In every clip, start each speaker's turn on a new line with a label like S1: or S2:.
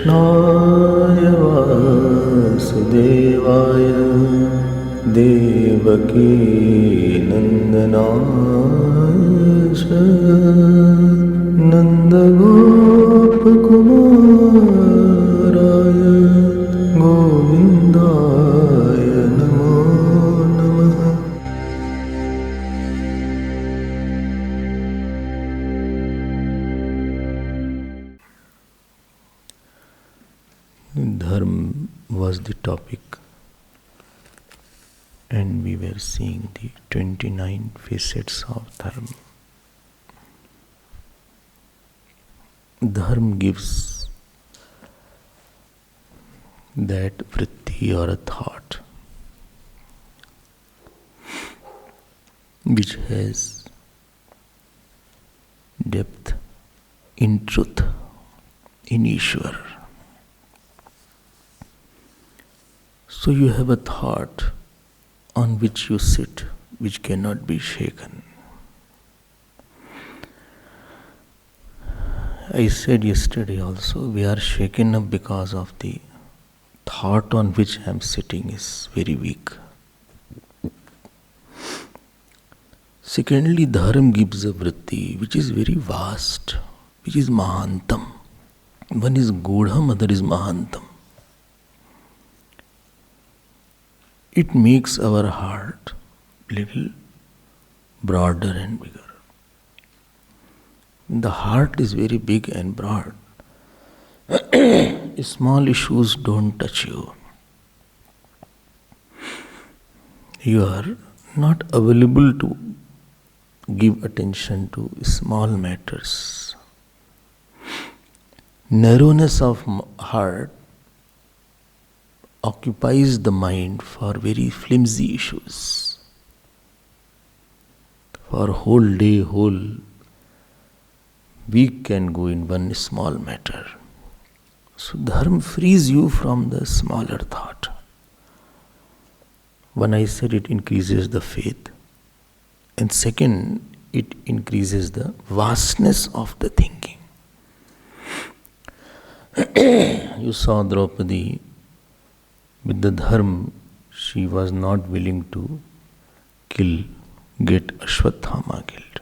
S1: कृष्णाय वासुदेवाय देवकी नन्दनाय च नन्दगोपकुमाराय गोविन्दाय नमो नमः। Dharma was the topic, and we were seeing the 29 facets of dharma. Dharma gives that vritti or a thought which has depth in truth, in Ishwar. So you have a thought on which you sit, which cannot be shaken. I said yesterday also, we are shaken up because of the thought on which I am sitting is very weak. Secondly, dharma gives a vritti which is very vast, which is mahantam. One is gudham, other is mahantam. It makes our heart little broader and bigger. The heart is very big and broad. Small issues don't touch you. You are not available to give attention to small matters. Narrowness of heart occupies the mind for very flimsy issues. For whole day, whole week can go in one small matter. So dharma frees you from the smaller thought. One, I said it increases the faith. And second, it increases the vastness of the thinking. You saw Draupadi. With the dharma, she was not willing to get Ashwatthama killed.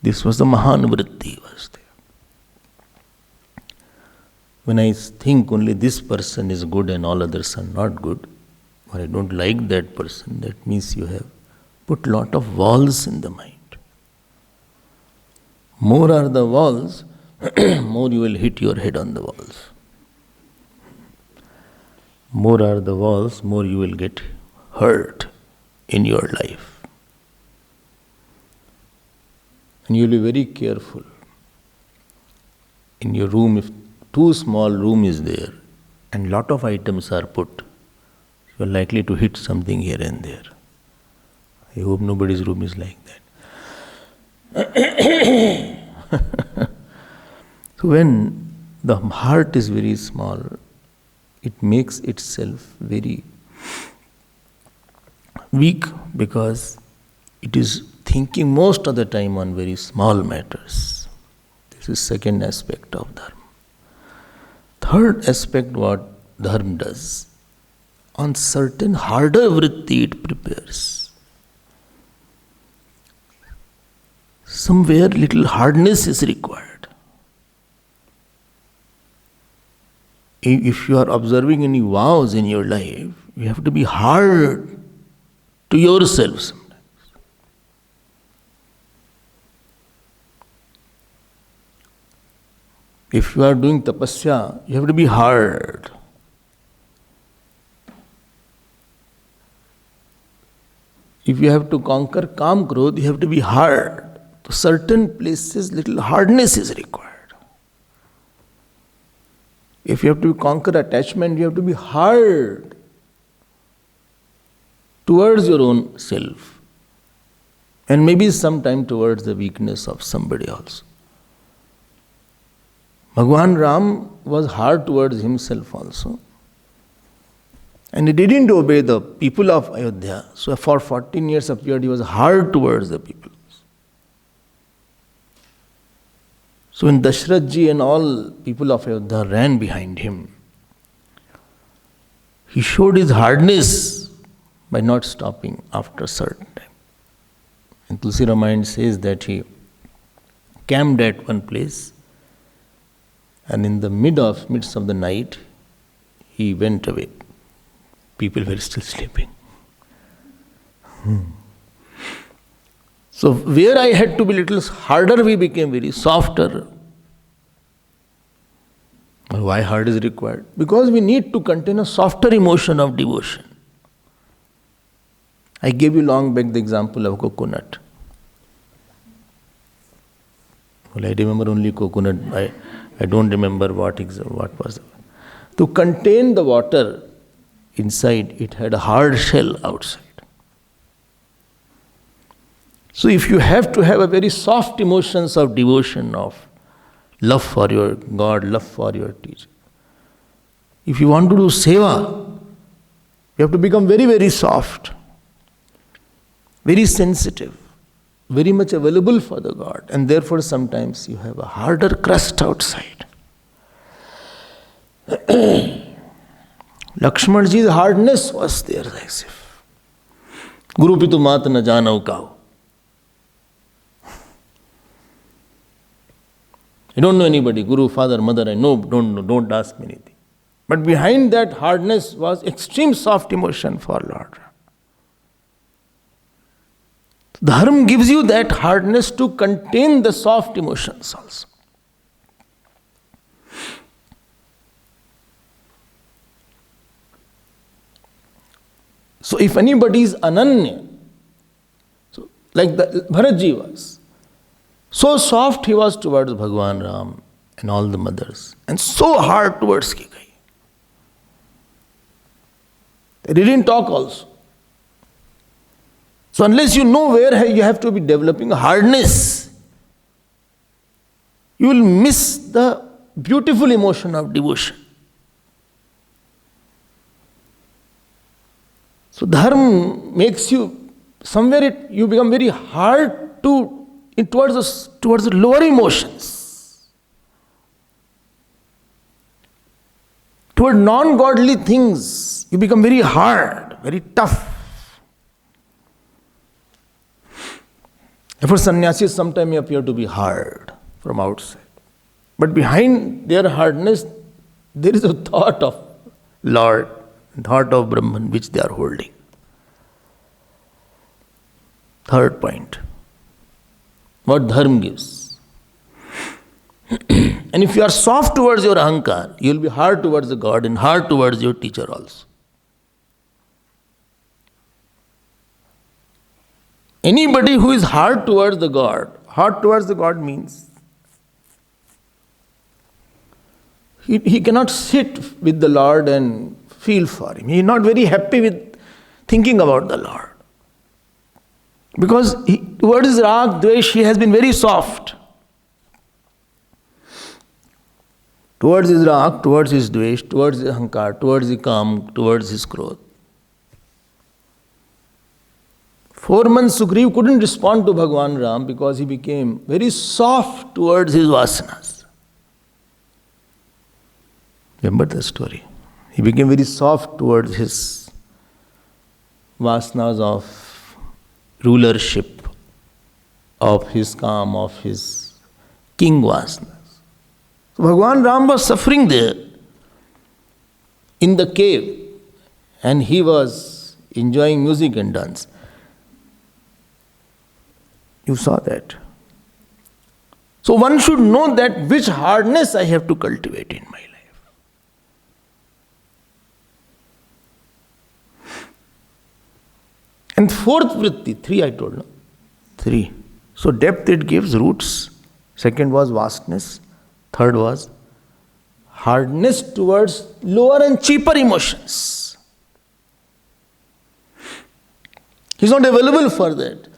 S1: This was the Mahanvritti was there. When I think only this person is good and all others are not good, or I don't like that person, that means you have put lot of walls in the mind. More are the walls, more you will hit your head on the walls. More are the walls, more you will get hurt in your life. And you will be very careful. In your room, if too small room is there and lot of items are put, you are likely to hit something here and there. I hope nobody's room is like that. So when the heart is very small, it makes itself very weak because it is thinking most of the time on very small matters. This is second aspect of dharma. Third aspect what dharma does, on certain harder vritti it prepares. Somewhere little hardness is required. If you are observing any vows in your life, you have to be hard to yourself sometimes. If you are doing tapasya, you have to be hard. If you have to conquer kam krodh, you have to be hard. To certain places, little hardness is required. If you have to conquer attachment, you have to be hard towards your own self. And maybe sometime towards the weakness of somebody else. Bhagwan Ram was hard towards himself also. And he didn't obey the people of Ayodhya. So for 14 years of period, he was hard towards the people. So when Dashrath ji and all people of Ayodhya ran behind him, he showed his hardness by not stopping after a certain time. And Tulsi Ramayana says that he camped at one place, and in the midst of the night, he went away. People were still sleeping. So where I had to be little harder, we became very softer. Why hard is required? Because we need to contain a softer emotion of devotion. I gave you long back the example of coconut. Well, I remember only coconut. I don't remember what was. To contain the water inside, it had a hard shell outside. So if you have to have a very soft emotions of devotion, of love for your God, love for your teacher. If you want to do seva, you have to become very, very soft, very sensitive, very much available for the God. And therefore sometimes you have a harder crust outside. Lakshmanji's hardness was there as if Guru Pitu Mat na janau kao. I don't know anybody, Guru, Father, Mother, I know, don't ask me anything. But behind that hardness was extreme soft emotion for Lord. Dharma gives you that hardness to contain the soft emotions also. So if anybody is ananya, so like the Bharatji was, so soft he was towards Bhagavan Ram and all the mothers, and so hard towards Kikai. They didn't talk also. So unless you know where you have to be developing hardness, you will miss the beautiful emotion of devotion. So dharma makes you, somewhere you become very hard towards the lower emotions. Toward non-godly things, you become very hard, very tough. Therefore, sannyasis sometimes may appear to be hard from outside. But behind their hardness, there is a thought of Lord, thought of Brahman which they are holding. Third point, what dharma gives. And if you are soft towards your ahankar, you will be hard towards the God and hard towards your teacher also. Anybody who is hard towards the God means he cannot sit with the Lord and feel for him. He is not very happy with thinking about the Lord. Because towards his rag, dvesh, he has been very soft. Towards his rag, towards his dvesh, towards his ahankar, towards his kam, towards his krodh. 4 months Sugriv couldn't respond to Bhagavan Ram because he became very soft towards his vasanas. Remember the story? He became very soft towards his vasanas of rulership, of his kam, of his king vasanas. So Bhagavan Ram was suffering there in the cave, and he was enjoying music and dance. You saw that. So one should know that which hardness I have to cultivate in my life. And fourth vritti, 3 I told, no? 3. So depth it gives, roots. Second was vastness. Third was hardness towards lower and cheaper emotions. He's not available for that.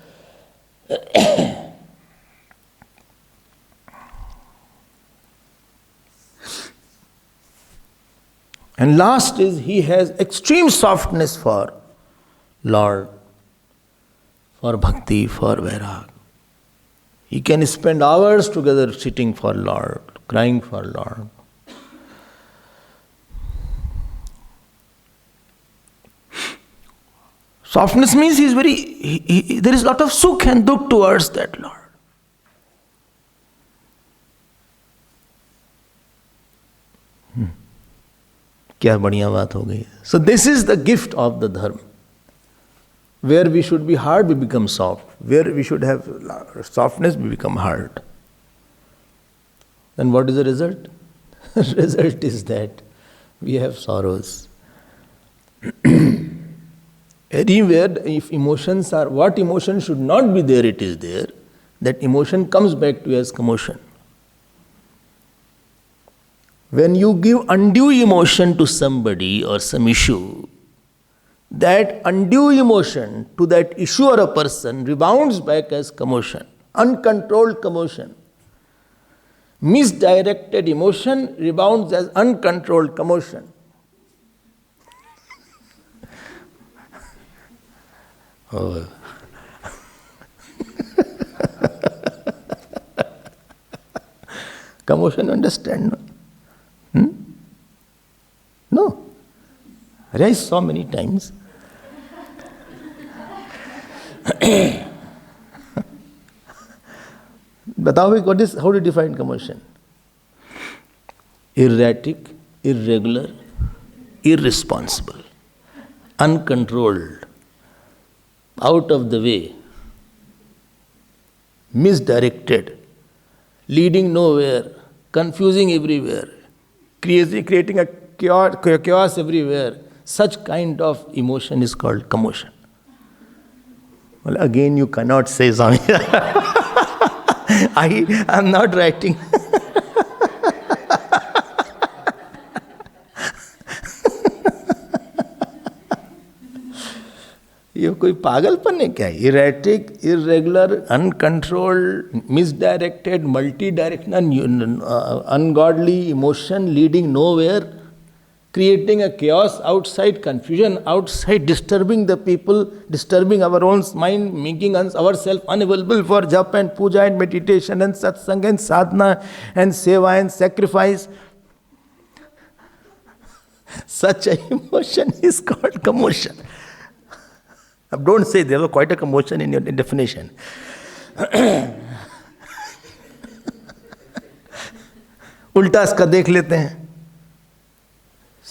S1: And last is he has extreme softness for Lord, for bhakti, for vairag. You can spend hours together sitting for Lord, crying for Lord. Softness means there is a lot of sukh and dukh towards that Lord. क्या बढ़िया बात हो गई. So this is the gift of the dharma. Where we should be hard, we become soft. Where we should have softness, we become hard. Then what is the result? The result is that we have sorrows. Anywhere, if emotions are, what emotion should not be there, it is there. That emotion comes back to you as commotion. When you give undue emotion to somebody or some issue, that undue emotion to that issue or a person rebounds back as commotion, uncontrolled commotion. Misdirected emotion rebounds as uncontrolled commotion. Oh. Commotion, understand? No? No. I saw many times. बताओ how do you define commotion? Erratic, irregular, irresponsible, uncontrolled, out of the way, misdirected, leading nowhere, confusing everywhere, creating a chaos everywhere. Such kind of emotion is called commotion. Well, again, you cannot say Swami. I am not writing. ये कोई पागलपन है क्या? Erratic, irregular, uncontrolled, misdirected, multi-directional, ungodly emotion leading nowhere, creating a chaos outside, confusion outside, disturbing the people, disturbing our own mind, making ourselves unavailable for japa and puja and meditation and satsang and sadhana and seva and sacrifice. Such an emotion is called commotion. Don't say there was quite a commotion in your definition. उल्टा इसका देख लेते हैं.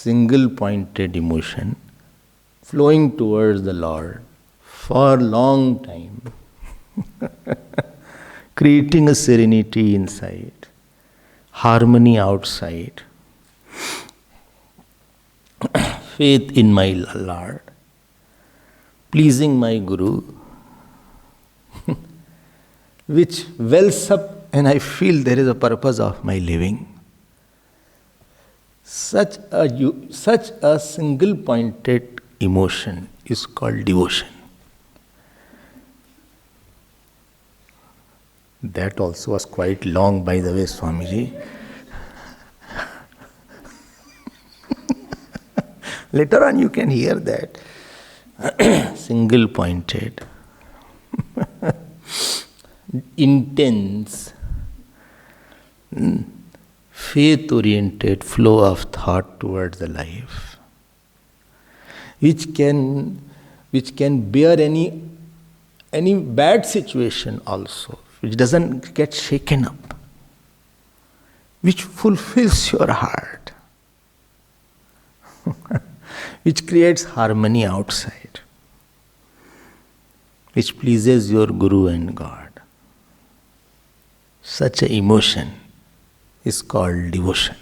S1: Single pointed emotion flowing towards the Lord for a long time, creating a serenity inside, harmony outside, faith in my Lord, pleasing my Guru, which wells up and I feel there is a purpose of my living. Such a single-pointed emotion is called devotion. That also was quite long, by the way, Swamiji. Later on you can hear that. Single-pointed, intense, faith-oriented flow of thought towards the life, which can bear any bad situation also, which doesn't get shaken up, which fulfills your heart, which creates harmony outside, which pleases your Guru and God. Such an emotion is called devotion,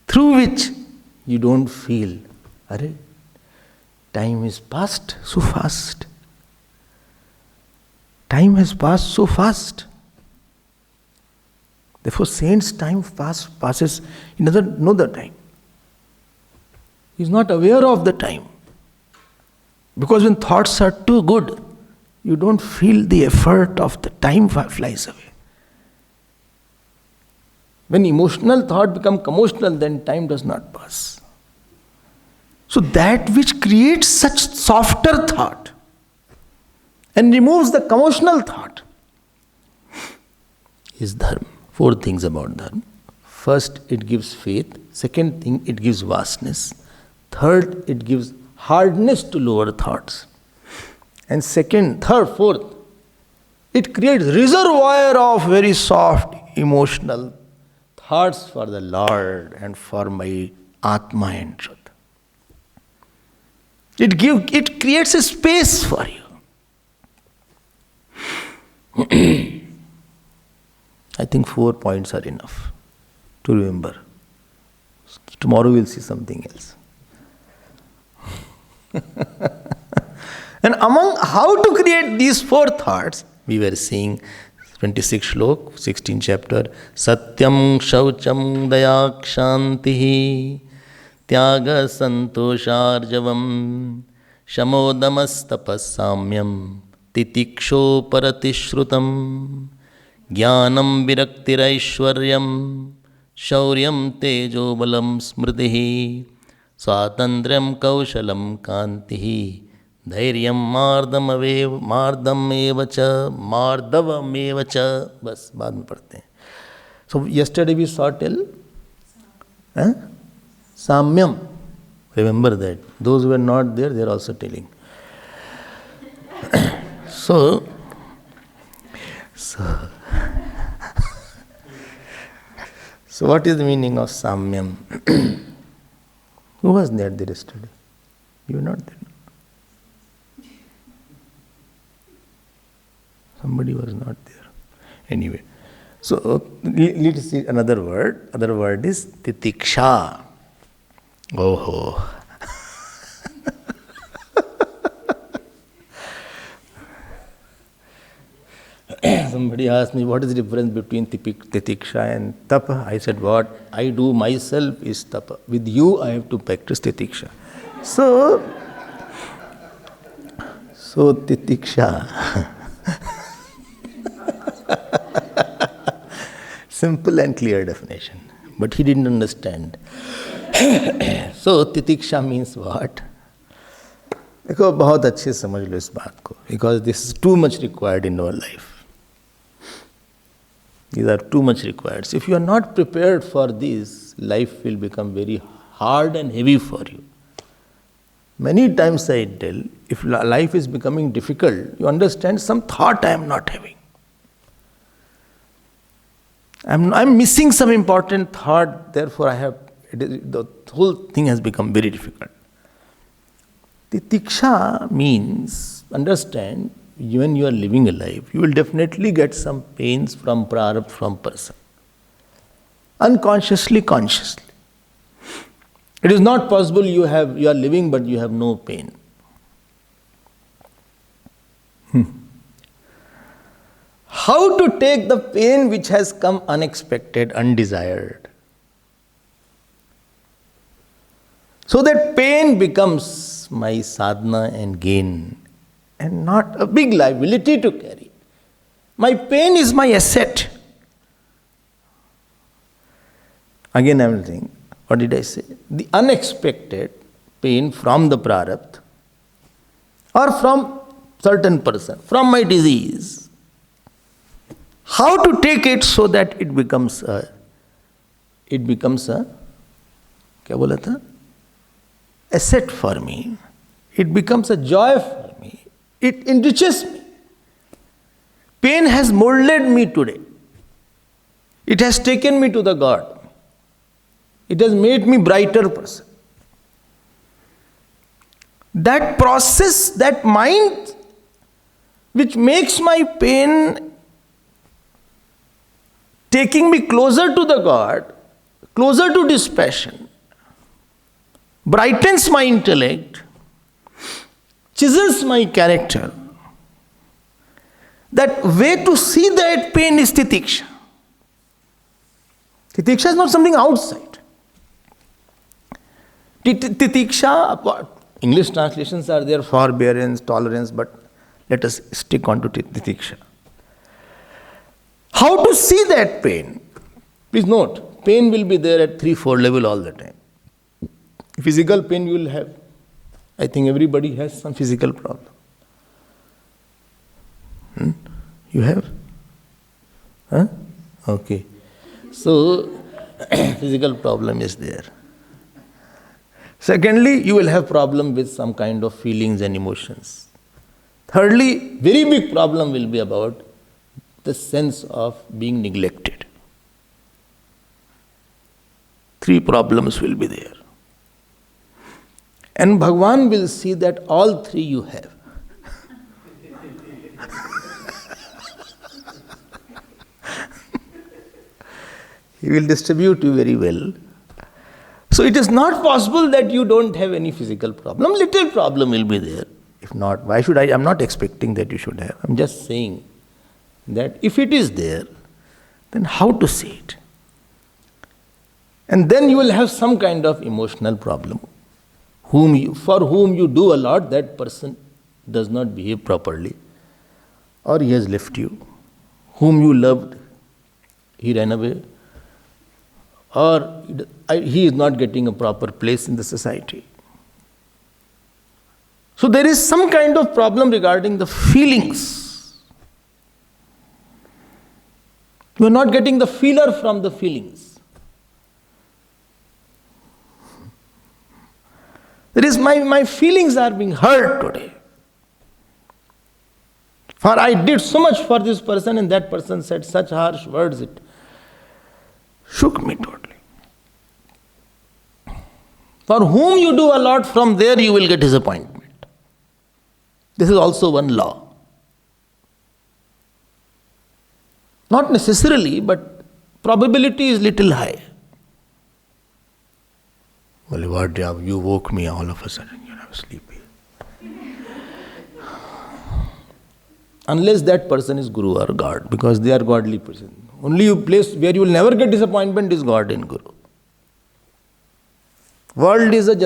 S1: through which you don't feel, Arey, time is passed so fast. Time has passed so fast. Therefore, saints' time passes, he doesn't know the time. He is not aware of the time. Because when thoughts are too good, you don't feel the effort of the time flies away. When emotional thought becomes commotional, then time does not pass. So that which creates such softer thought, and removes the commotional thought is dharma. 4 things about dharma. First, it gives faith. Second thing, it gives vastness. Third, it gives hardness to lower thoughts. And fourth, it creates reservoir of very soft emotional thoughts for the Lord and for my Atma and truth. It creates a space for you. I think 4 points are enough to remember. Tomorrow we'll see something else. And among how to create these 4 thoughts, we were seeing 26 shlok, 16th chapter, Satyam Shaucham Dayak Shantihi Tyaga Santosharjavam Shamodamas Samyam Titiksho Paratishrutam Jnanam Viraktirashwaryam Shauryam Tejo Balam Smritihi Swatandryam Kaushalam Kantihi Dhairyam Mardavamevacha. बस बाद में पढ़ते हैं. So yesterday we saw till Samyam. Remember that. Those who were not there, they are also telling. So what is the meaning of Samyam? Who was there yesterday? You were not there. Somebody was not there. Anyway, so let's see another word. Other word is titiksha. Oh. Somebody asked me, what is the difference between titiksha and tapa? I said, what I do myself is tapa. With you, I have to practice titiksha. So titiksha. Simple and clear definition. But he didn't understand. So titiksha means what? देखो बहुत अच्छे समझ लो इस बात को. Because this is too much required in our life. These are too much required. So if you are not prepared for this, life will become very hard and heavy for you. Many times I tell, if life is becoming difficult, you understand some thought I am not having. I'm missing some important thought, therefore the whole thing has become very difficult. Titiksha means, understand, when you are living a life, you will definitely get some pains from prarabdha from person. Unconsciously, consciously. It is not possible you are living but you have no pain. How to take the pain which has come unexpected, undesired? So that pain becomes my sadhana and gain and not a big liability to carry. My pain is my asset. Again I am saying, what did I say? The unexpected pain from the prarabdha or from certain person, from my disease. How to take it so that it becomes a क्या बोला था? Asset for me. It becomes a joy for me. It enriches me. Pain has molded me today. It has taken me to the God. It has made me brighter person. That process, that mind which makes my pain taking me closer to the God, closer to dispassion, brightens my intellect, chisels my character. That way to see that pain is titiksha. Titiksha is not something outside. Titiksha, English translations are there, forbearance, tolerance, but let us stick on to titiksha. How to see that pain? Please note, pain will be there at 3-4 level all the time. Physical pain you will have. I think everybody has some physical problem. You have? Huh? Okay. So, physical problem is there. Secondly, you will have problem with some kind of feelings and emotions. Thirdly, very big problem will be about the sense of being neglected. 3 problems will be there. And Bhagavan will see that all 3 you have. He will distribute you very well. So it is not possible that you don't have any physical problem. Little problem will be there. If not, why should I? I'm not expecting that you should have. I'm just saying that if it is there, then how to see it? And then you will have some kind of emotional problem. For whom you do a lot, that person does not behave properly, or he has left you. Whom you loved, he ran away, or he is not getting a proper place in the society. So there is some kind of problem regarding the feelings. You are not getting the feeler from the feelings. There is my feelings are being hurt today. For I did so much for this person and that person said such harsh words, it shook me totally. For whom you do a lot, from there you will get disappointment. This is also one law. Not necessarily, but probability is little high. Well, what you woke me all of a sudden, I was sleepy. Unless that person is Guru or God, because they are godly person. Only place where you will never get disappointment is God and Guru. World is a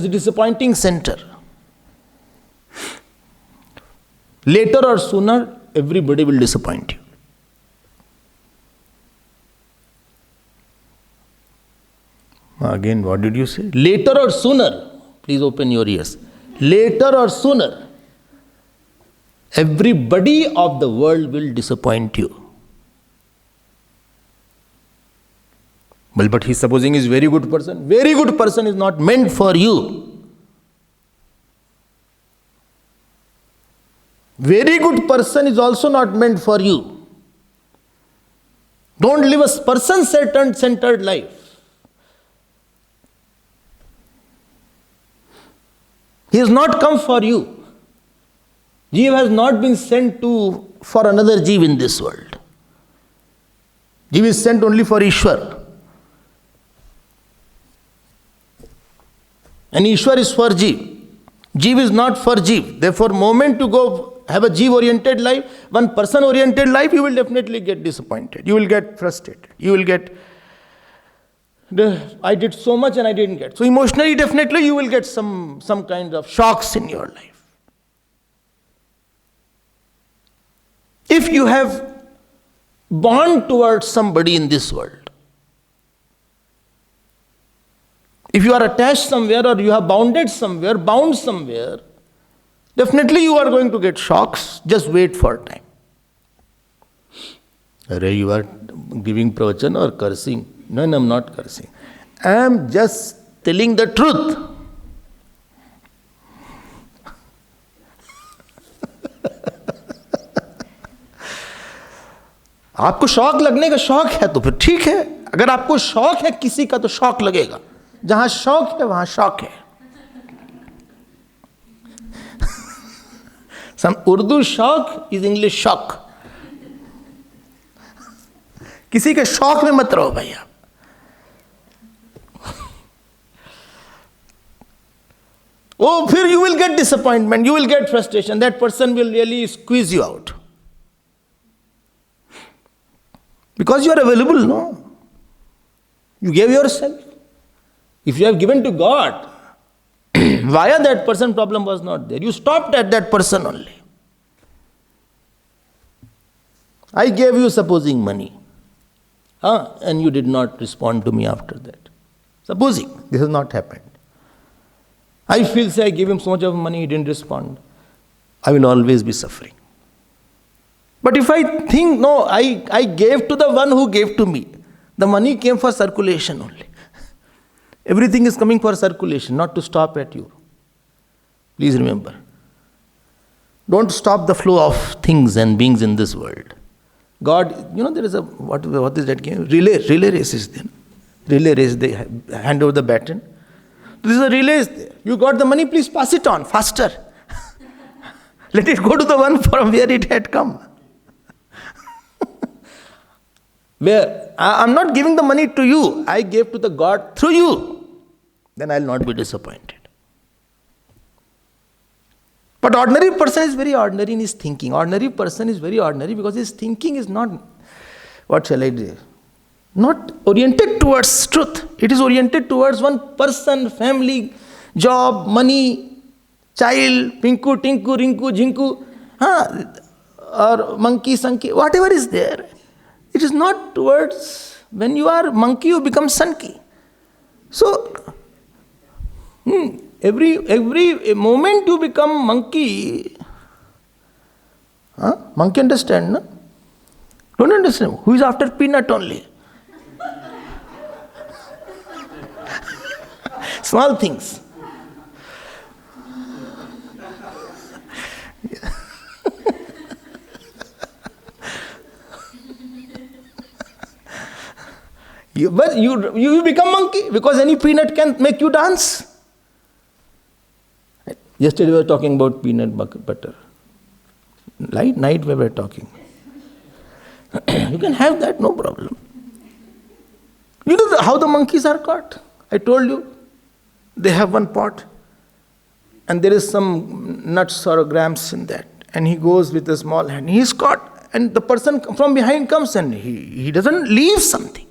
S1: disappointing center. Later or sooner, everybody will disappoint you. Again, what did you say? Later or sooner, please open your ears. Later or sooner, everybody of the world will disappoint you. Well, but he's supposing he's a very good person. Very good person is not meant for you. Very good person is also not meant for you. Don't live a person-centered life. He has not come for you. Jeev has not been sent for another Jeev in this world. Jeev is sent only for Ishwar. And Ishwar is for Jeev. Jeev is not for Jeev. Therefore, moment to go have a Jeev-oriented life, one person-oriented life, you will definitely get disappointed. You will get frustrated. You will get, I did so much and I didn't get. So emotionally, definitely you will get some kind of shocks in your life. If you have bond towards somebody in this world, if you are attached somewhere or you have bound somewhere, definitely you are going to get shocks. Just wait for time. Array, you are giving pravachan or cursing? No, I am not cursing. I am just telling the truth. आपको शौक लगने का शौक है तो फिर ठीक है. अगर आपको शौक है किसी का तो शौक लगेगा. जहां शौक है वहां शौक है. Some Urdu शौक is English shock. किसी के शौक में मत रहो भाई आप. Oh, फिर you will get disappointment, you will get frustration. That person will really squeeze you out. Because you are available, no? You gave yourself. If you have given to God, via that person, problem was not there. You stopped at that person only. I gave you, supposing, money. And you did not respond to me after that. Supposing, this has not happened. I feel, say, I gave him so much of money, he didn't respond. I will always be suffering. But if I think, no, I gave to the one who gave to me. The money came for circulation only. Everything is coming for circulation, not to stop at you. Please remember. Don't stop the flow of things and beings in this world. God, there is a, what is that game? Relay race is there. Relay race, they hand over the baton. This is a relay. You got the money, please pass it on, faster. Let it go to the one from where it had come. Where I'm not giving the money to you, I gave to the God through you. Then I'll not be disappointed. But ordinary person is very ordinary in his thinking. Ordinary person is very ordinary because his thinking is not, what shall I do? Not oriented towards truth. It is oriented towards one person, family, job, money, child, pinku, tinku, rinku, jinku, or monkey, sanky, whatever is there. It is not towards, when you are monkey, you become sanky. So, every moment you become monkey, monkey understand, no? Don't understand. Who is after peanut only? Small things. But you become monkey because any peanut can make you dance. Yesterday we were talking about peanut butter. Night we were talking. You can have that, no problem. You know how the monkeys are caught? I told you. They have one pot and there is some nuts or grams in that. And he goes with a small hand. He is caught and the person from behind comes and he doesn't leave something.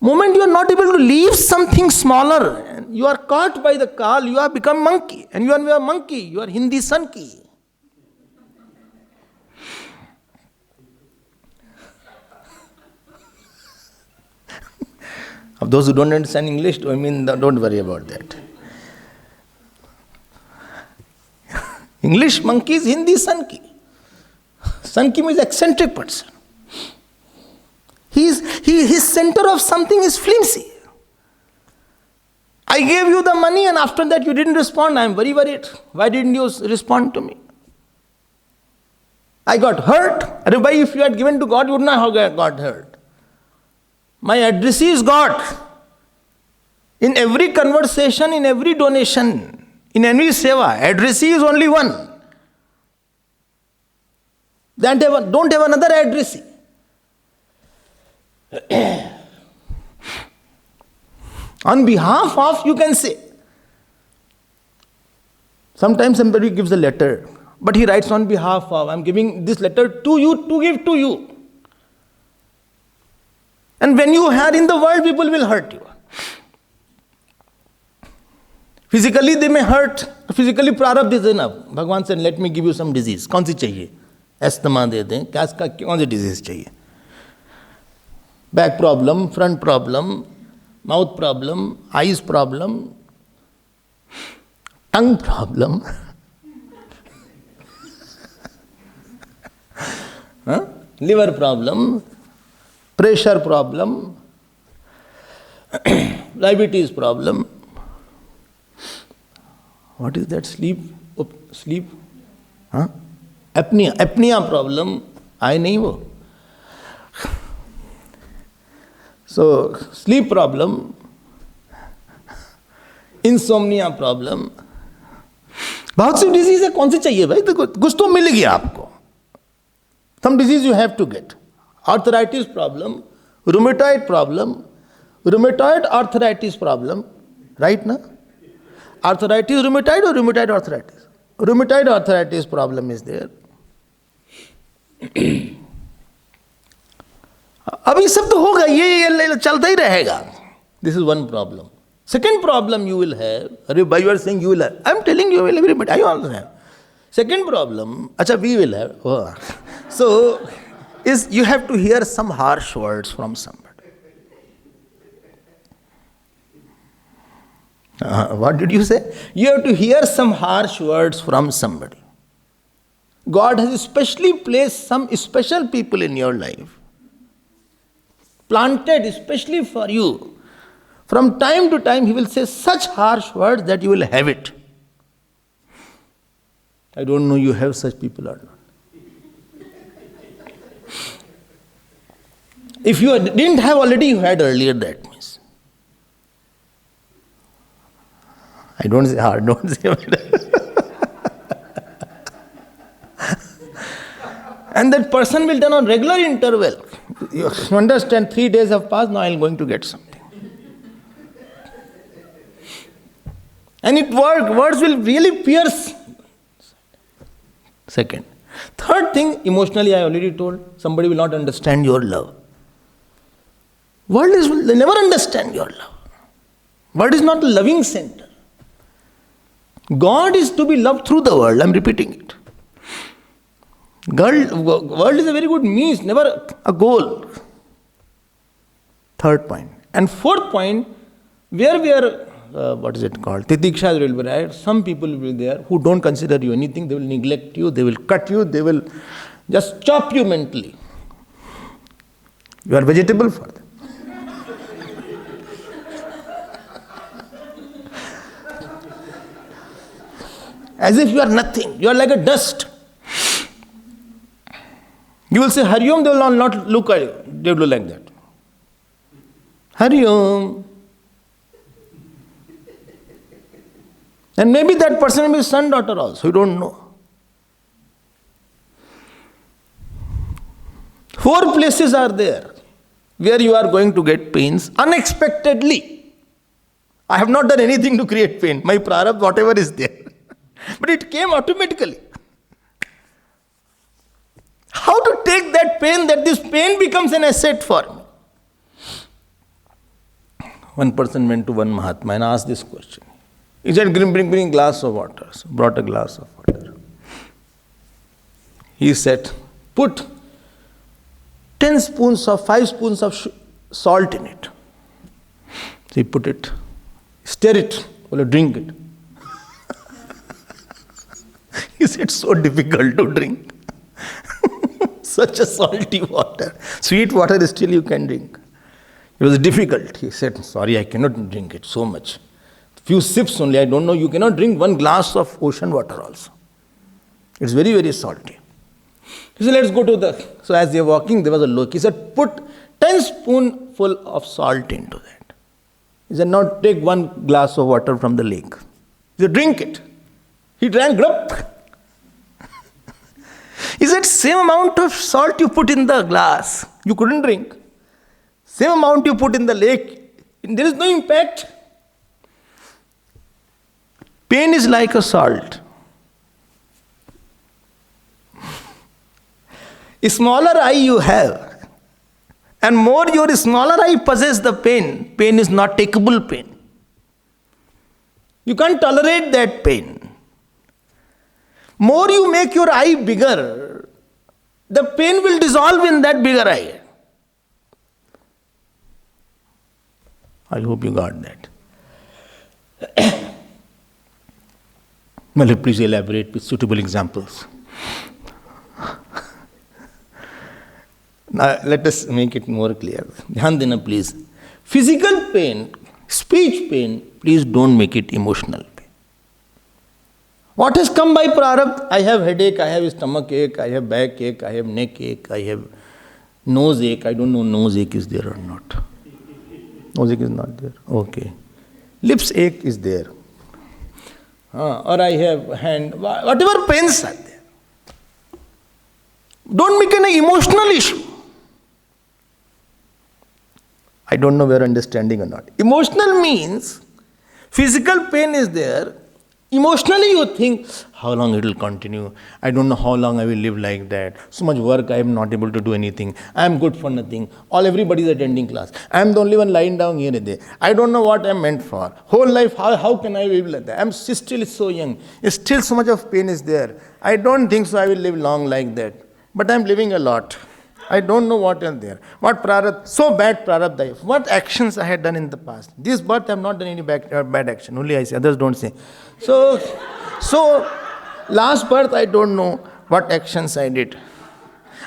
S1: Moment you are not able to leave something smaller, and you are caught by the call, you have become monkey. And you are monkey, you are Hindi sanki. Of those who don't understand English, don't worry about that. English monkey is Hindi sanki. Sanki means eccentric person. His center of something is flimsy. I gave you the money and after that you didn't respond. I am very worried. Why didn't you respond to me? I got hurt. If you had given to God, you would not have got hurt. My addressee is God. In every conversation, in every donation, in any seva, addressee is only one. Don't have another addressee. On behalf of, you can say. Sometimes somebody gives a letter, but he writes on behalf of, I'm giving this letter to you, to give to you. And when you are in the world, people will hurt you. Physically they may hurt. Physically prarabdha is enough. Bhagavan said, let me give you some disease. कौन सी चाहिए? Asthma दे दें. कौन सी disease चाहिए? Back problem, front problem, mouth problem, eyes problem, tongue problem, liver problem, pressure problem, diabetes problem. What is that? Sleep? Apnea problem. I नहीं वो. So, sleep problem, insomnia problem. बहुत सी disease है, कौन सी चाहिए भाई? तो कुछ तो मिलेगी आपको. Some disease you have to get. Arthritis problem, rheumatoid problem, rheumatoid arthritis problem. Right na? Arthritis rheumatoid or rheumatoid arthritis? Rheumatoid arthritis problem is there. अभी सब तो होगा, ये चलता ही रहेगा. This is one problem. Second problem you will have, you are saying you will have. I am telling you, everybody, I also have. Second problem, we will have. Oh. So, is you have to hear some harsh words from somebody. What did you say? You have to hear some harsh words from somebody. God has specially placed some special people in your life, planted especially for you. From time to time, He will say such harsh words that you will have it. I don't know you have such people or not. If you didn't have already, you had earlier, that means. I don't say hard, don't say and that person will turn on regular interval. You understand, 3 days have passed, now I am going to get something. And it works, words will really pierce. Second. Third thing, emotionally I already told, somebody will not understand your love. World will never understand your love. World is not a loving center. God is to be loved through the world, I am repeating it. World is a very good means, never a goal. Third point. And fourth point, where we are, what is it called? Titiksha will be there. Some people will be there who don't consider you anything. They will neglect you, they will cut you, they will just chop you mentally. You are vegetable for them. As if you are nothing. You are like a dust. You will say Hari Om, they will not look at you. They will look like that. Hari Om. And maybe that person will be son, daughter also. You don't know. 4 places are there where you are going to get pains unexpectedly. I have not done anything to create pain. My prarabdha, whatever is there. But it came automatically. How to take that pain, that this pain becomes an asset for me? One person went to one Mahatma and asked this question. He said, bring a glass of water. So brought a glass of water. He said, put 5 spoons of salt in it. So he put it, stir it, or drink it. He said, so difficult to drink. Such a salty water. Sweet water still you can drink. It was difficult. He said, sorry, I cannot drink it so much. Few sips only, I don't know, you cannot drink 1 glass of ocean water also. It's very, very salty. He said, let's go to the... So as they were walking, there was a lake. He said, put 10 spoonful of salt into that. He said, now take 1 glass of water from the lake. He said, drink it. He drank, grup. He said, same amount of salt you put in the glass, you couldn't drink. Same amount you put in the lake, there is no impact. Pain is like a salt. A smaller eye you have, and more your smaller eye possess the pain. Pain is not takeable pain. You can't tolerate that pain. More you make your eye bigger, the pain will dissolve in that bigger eye. I hope you got that. Well, please elaborate with suitable examples. Now, let us make it more clear. Dhyan dena, please. Physical pain, speech pain, please don't make it emotional. What has come by prarabdha? I have headache, I have stomach ache, I have back ache, I have neck ache, I have nose ache. I don't know nose ache is there or not. Nose ache is not there. Okay. Lips ache is there. Or I have hand, whatever pains are there. Don't make an emotional issue. I don't know whether understanding or not. Emotional means physical pain is there. Emotionally you think, how long it will continue? I don't know how long I will live like that. So much work, I am not able to do anything. I am good for nothing. Everybody is attending class. I am the only one lying down here and there. I don't know what I am meant for. Whole life, how can I live like that? I am still so young. Still so much of pain is there. I don't think so I will live long like that. But I am living a lot. I don't know what is there. What prarabdha, so bad prarabdha. What actions I had done in the past. This birth I have not done any bad action. Only I say, others don't say. So last birth I don't know what actions I did.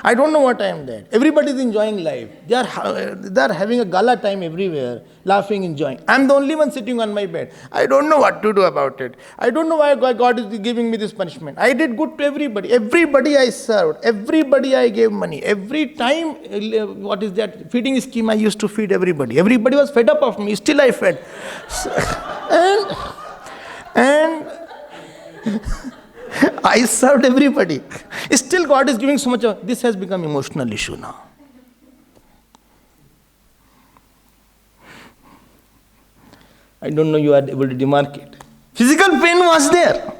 S1: I don't know what I am there. Everybody is enjoying life. They are having a gala time everywhere, laughing, enjoying. I am the only one sitting on my bed. I don't know what to do about it. I don't know why God is giving me this punishment. I did good to everybody. Everybody I served. Everybody I gave money. Every time, what is that? Feeding scheme I used to feed everybody. Everybody was fed up of me. Still I fed. And I served everybody. Still God is giving so much of, this has become emotional issue now. I don't know you are able to demarcate. Physical pain was there.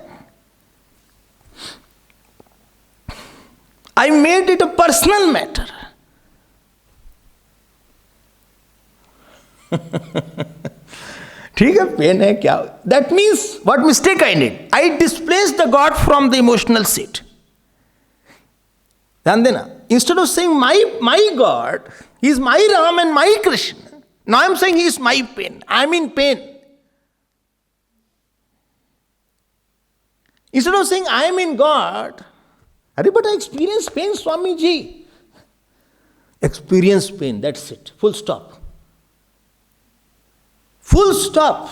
S1: I made it a personal matter. ठीक है, pen है क्या? That means what mistake I did? I displaced the God from the emotional seat. ध्यान देना. Instead of saying my God, He is my Ram and my Krishna. Now I am saying He is my pain. I am in pain. Instead of saying I am in God, but I experience pain, Swami Ji. Experience pain, that's it. Full stop. Full stop.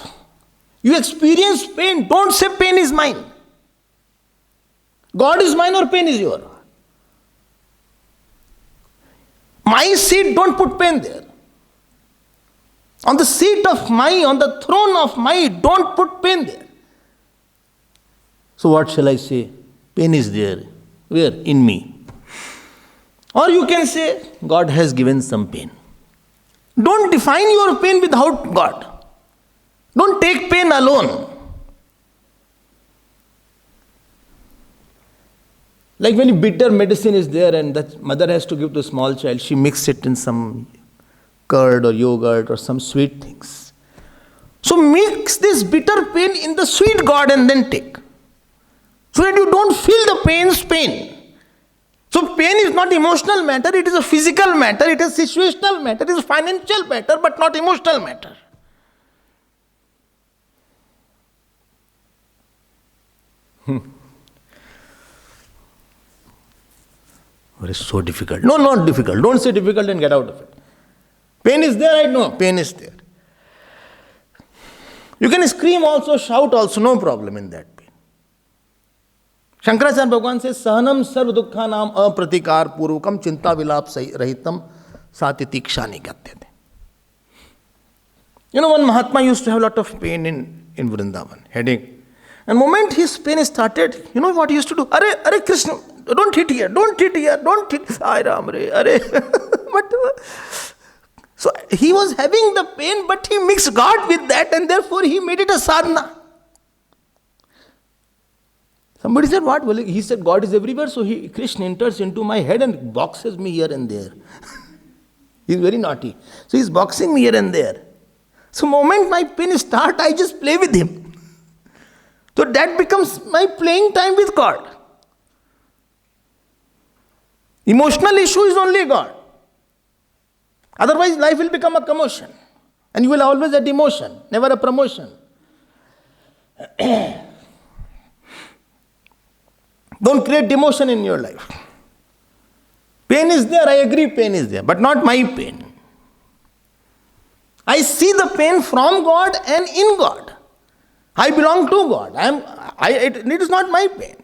S1: You experience pain. Don't say pain is mine. God is mine or pain is yours. My seat, don't put pain there. On the seat of my, on the throne of my, don't put pain there. So what shall I say? Pain is there. Where? In me. Or you can say, God has given some pain. Don't define your pain without God. Don't take pain alone. Like when bitter medicine is there and the mother has to give to a small child, she mixes it in some curd or yogurt or some sweet things. So mix this bitter pain in the sweet God and then take. So that you don't feel the pain's pain. So pain is not emotional matter, it is a physical matter, it is situational matter, it is financial matter, but not emotional matter. It is so difficult. No, not difficult. Don't say difficult and get out of it. Pain is there, I know. Pain is there. You can scream also, shout also, no problem in that pain. Shankaracharya Bhagavan says, Sahanam sarva dukkhanam apratikar purvakam chinta vilap rahitam satitiksha nikatyate. You know, one Mahatma used to have a lot of pain in Vrindavan, headache. And the moment his pain started, you know what he used to do? Are Krishna, don't hit here, don't hit here, don't hit. Ay Ram Re, are. So he was having the pain, but he mixed God with that and therefore he made it a sadhana. Somebody said, what? Well, he said, God is everywhere, so Krishna enters into my head and boxes me here and there. He's very naughty. So he's boxing me here and there. So the moment my pain starts, I just play with him. So that becomes my playing time with God. Emotional issue is only God. Otherwise, life will become a commotion. And you will always have emotion, never a promotion. Don't create demotion in your life. Pain is there, I agree, pain is there, but not my pain. I see the pain from God and in God. I belong to God. It is not my pain.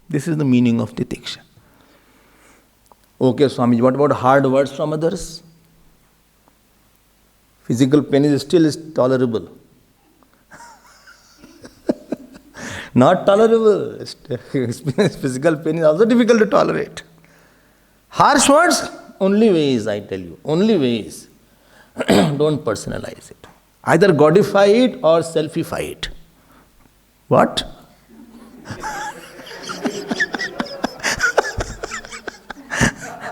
S1: This is the meaning of titiksha. Okay, Swamiji, what about hard words from others? Physical pain is still tolerable. Not tolerable. Physical pain is also difficult to tolerate. Harsh words, only ways, I tell you. Only ways. Don't personalize it. Either godify it or selfify it. What?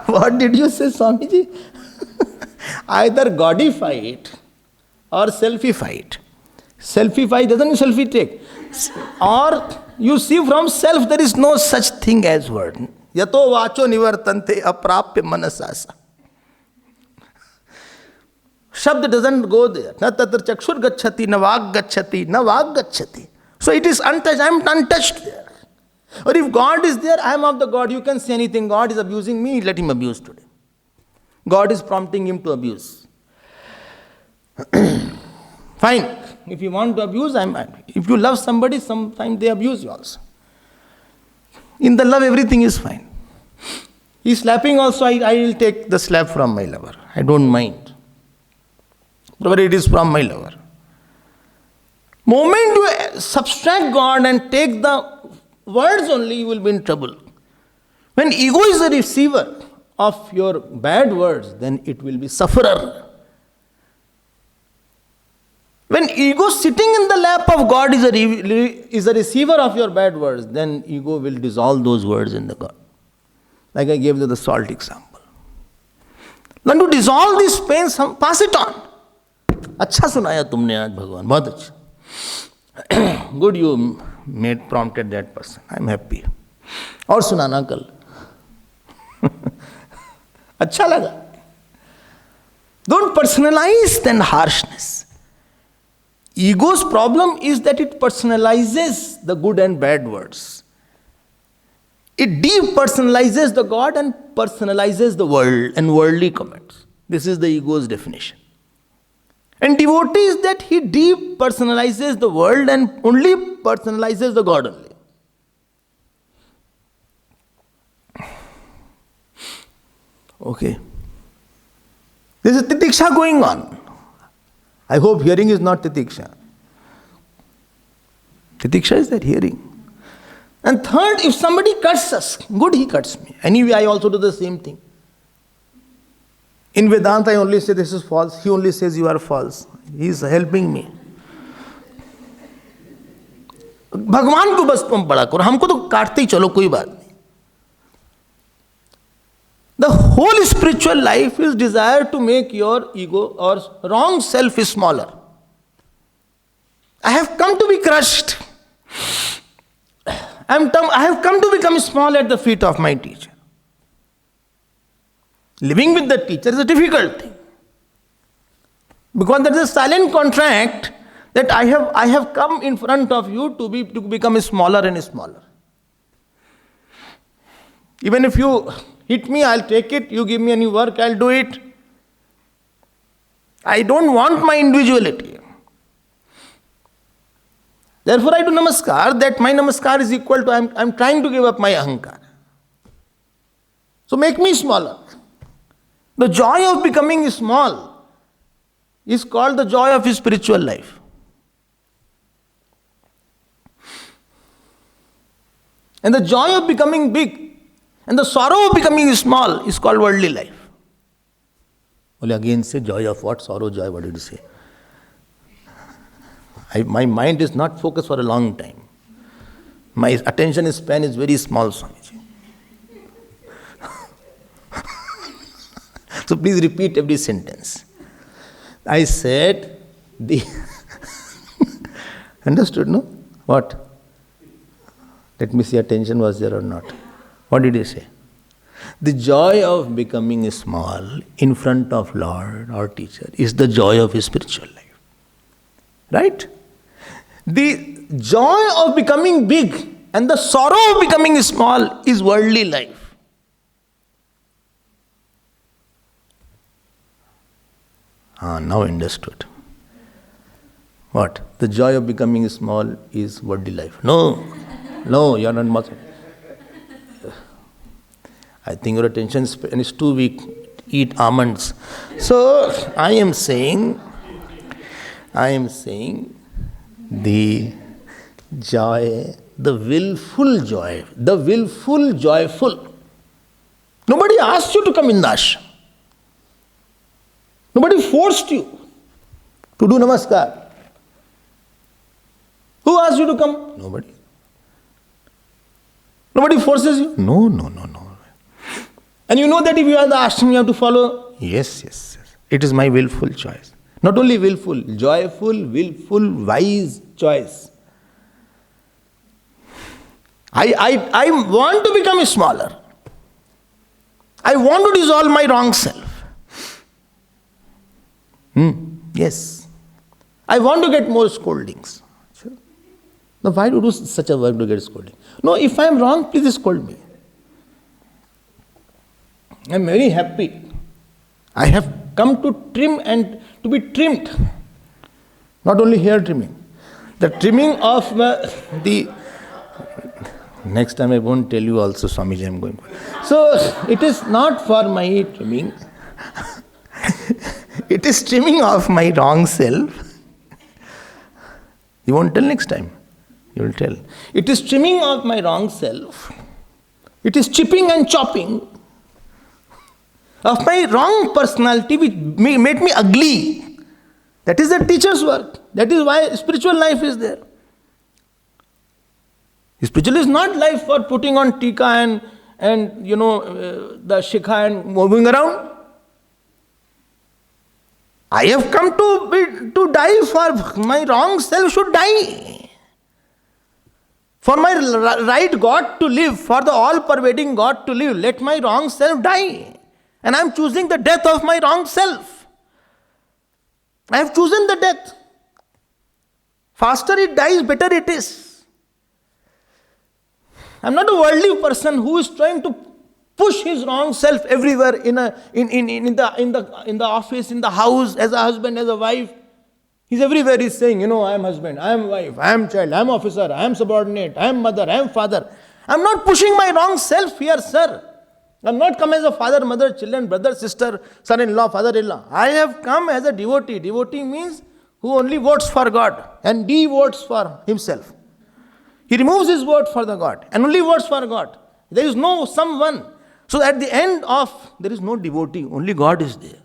S1: What did you say, Swamiji? Either godify it or selfify it. Selfify doesn't mean selfie take. Or you see from self there is no such thing as word. Yato vacho nivartante aprapya manasasa. Shabd doesn't go there. Na tatra chakshur gacchati, na vag gacchati, na vag gacchati. So it is untouched. I am untouched there. Or if God is there, I am of the God. You can say anything. God is abusing me, let him abuse today. God is prompting him to abuse. Fine. If you want to abuse, if you love somebody, sometimes they abuse you also. In the love, everything is fine. He's slapping also, I will take the slap from my lover. I don't mind. Provided it is from my lover. Moment you subtract God and take the words only, you will be in trouble. When ego is the receiver of your bad words, then it will be sufferer. When ego sitting in the lap of God is a receiver of your bad words, then ego will dissolve those words in the God. Like I gave you the salt example. Learn to dissolve this pain, pass it on. अच्छा सुनाया तुमने आज भगवान, बहुत अच्छा. Good, you prompted that person. I am happy. और सुनाना कल. अच्छा लगा. Don't personalize then harshness. Ego's problem is that it personalizes the good and bad words. It depersonalizes the God and personalizes the world and worldly comments. This is the ego's definition. And devotee is that he depersonalizes the world and only personalizes the God only. Okay. There is a titiksha going on. I hope hearing is not titiksha. Titiksha is that hearing. And third, if somebody cuts us, good, he cuts me. Anyway, I also do the same thing. In Vedanta, I only say this is false. He only says you are false. He is helping me. भगवान को बस तुम बड़ा करो, हमको तो काटते ही चलो, कोई बात नहीं. The whole spiritual life is desire to make your ego or wrong self smaller. I have come to be crushed. I have come to become small at the feet of my teacher. Living with the teacher is a difficult thing. Because there is a silent contract that I have come in front of you to become smaller and smaller. Even if you hit me, I'll take it. You give me any work, I'll do it. I don't want my individuality. Therefore, I do namaskar, that my namaskar is equal to I'm trying to give up my ahankar. So make me smaller. The joy of becoming small is called the joy of spiritual life. And the joy of becoming big and the sorrow of becoming small is called worldly life. Well, again say joy of what? Sorrow, joy, what did you say? My mind is not focused for a long time. My attention span is very small, Swamiji. So please repeat every sentence. I said the understood, no? What? Let me see, attention was there or not. What did you say? The joy of becoming small in front of Lord or teacher is the joy of spiritual life. Right? The joy of becoming big and the sorrow of becoming small is worldly life. Now understood. What? The joy of becoming small is worldly life. No, you are not much. I think your attention span is too weak. Eat almonds. So I am saying the joy, the willful joy, the willful joyful. Nobody asked you to come in the ashram. Nobody forced you to do namaskar. Who asked you to come? Nobody. Nobody forces you? No. And you know that if you are the ashram, you have to follow? Yes. It is my willful choice. Not only willful, joyful, willful, wise choice. I want to become smaller. I want to dissolve my wrong self. Yes. I want to get more scoldings. Sure. Now why do you do such a work to get scolding? No, if I am wrong, please scold me. I am very happy. I have come to trim and to be trimmed. Not only hair trimming. The trimming of the... Next time I won't tell you also, Swamiji, I am going. So, it is not for my trimming. It is trimming of my wrong self. You won't tell next time. You will tell. It is trimming of my wrong self. It is chipping and chopping of my wrong personality which made me ugly. That is the teacher's work. That is why spiritual life is there. Spiritual is not life for putting on tika and the shikha and moving around. I have come to die for my wrong self should die. For my right God to live, for the all-pervading God to live, let my wrong self die. And I am choosing the death of my wrong self. I have chosen the death. Faster it dies, better it is. I am not a worldly person who is trying to push his wrong self everywhere in the office, in the house, as a husband, as a wife. He's everywhere. He's saying, I am husband, I am wife, I am child, I am officer, I am subordinate, I am mother, I am father. I am not pushing my wrong self here, sir. I am not come as a father, mother, children, brother, sister, son-in-law, father-in-law. I have come as a devotee. Devotee means who only votes for God and devotes for himself. He removes his vote for the God and only votes for God. There is no someone. So at the end of, there is no devotee, only God is there.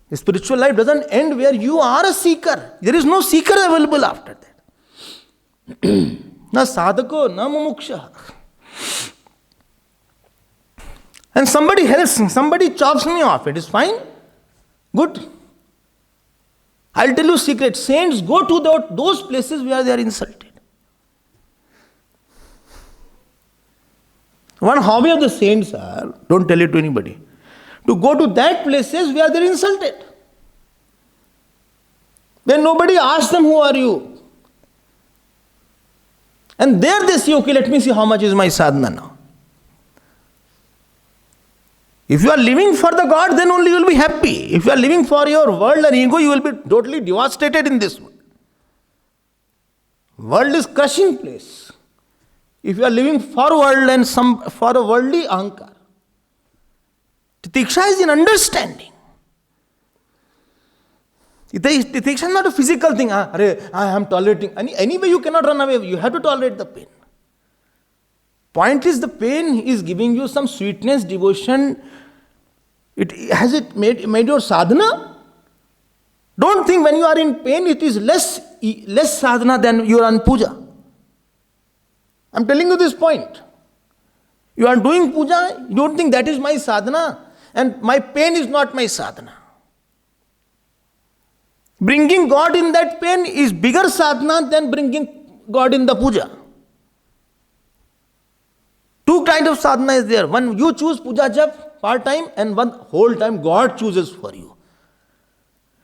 S1: The spiritual life doesn't end where you are a seeker. There is no seeker available after that. Na sadhako, na mumuksha. And somebody else, somebody chops me off. It is fine. Good. I'll tell you a secret. Saints go to those places where they are insulted. One hobby of the saints are, don't tell it to anybody, to go to that places where they are insulted. When nobody asks them, who are you? And there they say, okay, let me see how much is my sadhana now. If you are living for the God, then only you will be happy. If you are living for your world and ego, you will be totally devastated in this world. World is crushing place. If you are living for world and for a worldly ahankar. Titiksha is in understanding. Titiksha is not a physical thing. I am tolerating. Anyway, you cannot run away. You have to tolerate the pain. Point is, the pain is giving you some sweetness, devotion. Has it made your sadhana? Don't think when you are in pain, it is less sadhana than you are on puja. I am telling you this point. You are doing puja, you don't think that is my sadhana, and my pain is not my sadhana. Bringing God in that pain is bigger sadhana than bringing God in the puja. Two kinds of sadhana is there. One, you choose puja jap part time, and one whole time God chooses for you.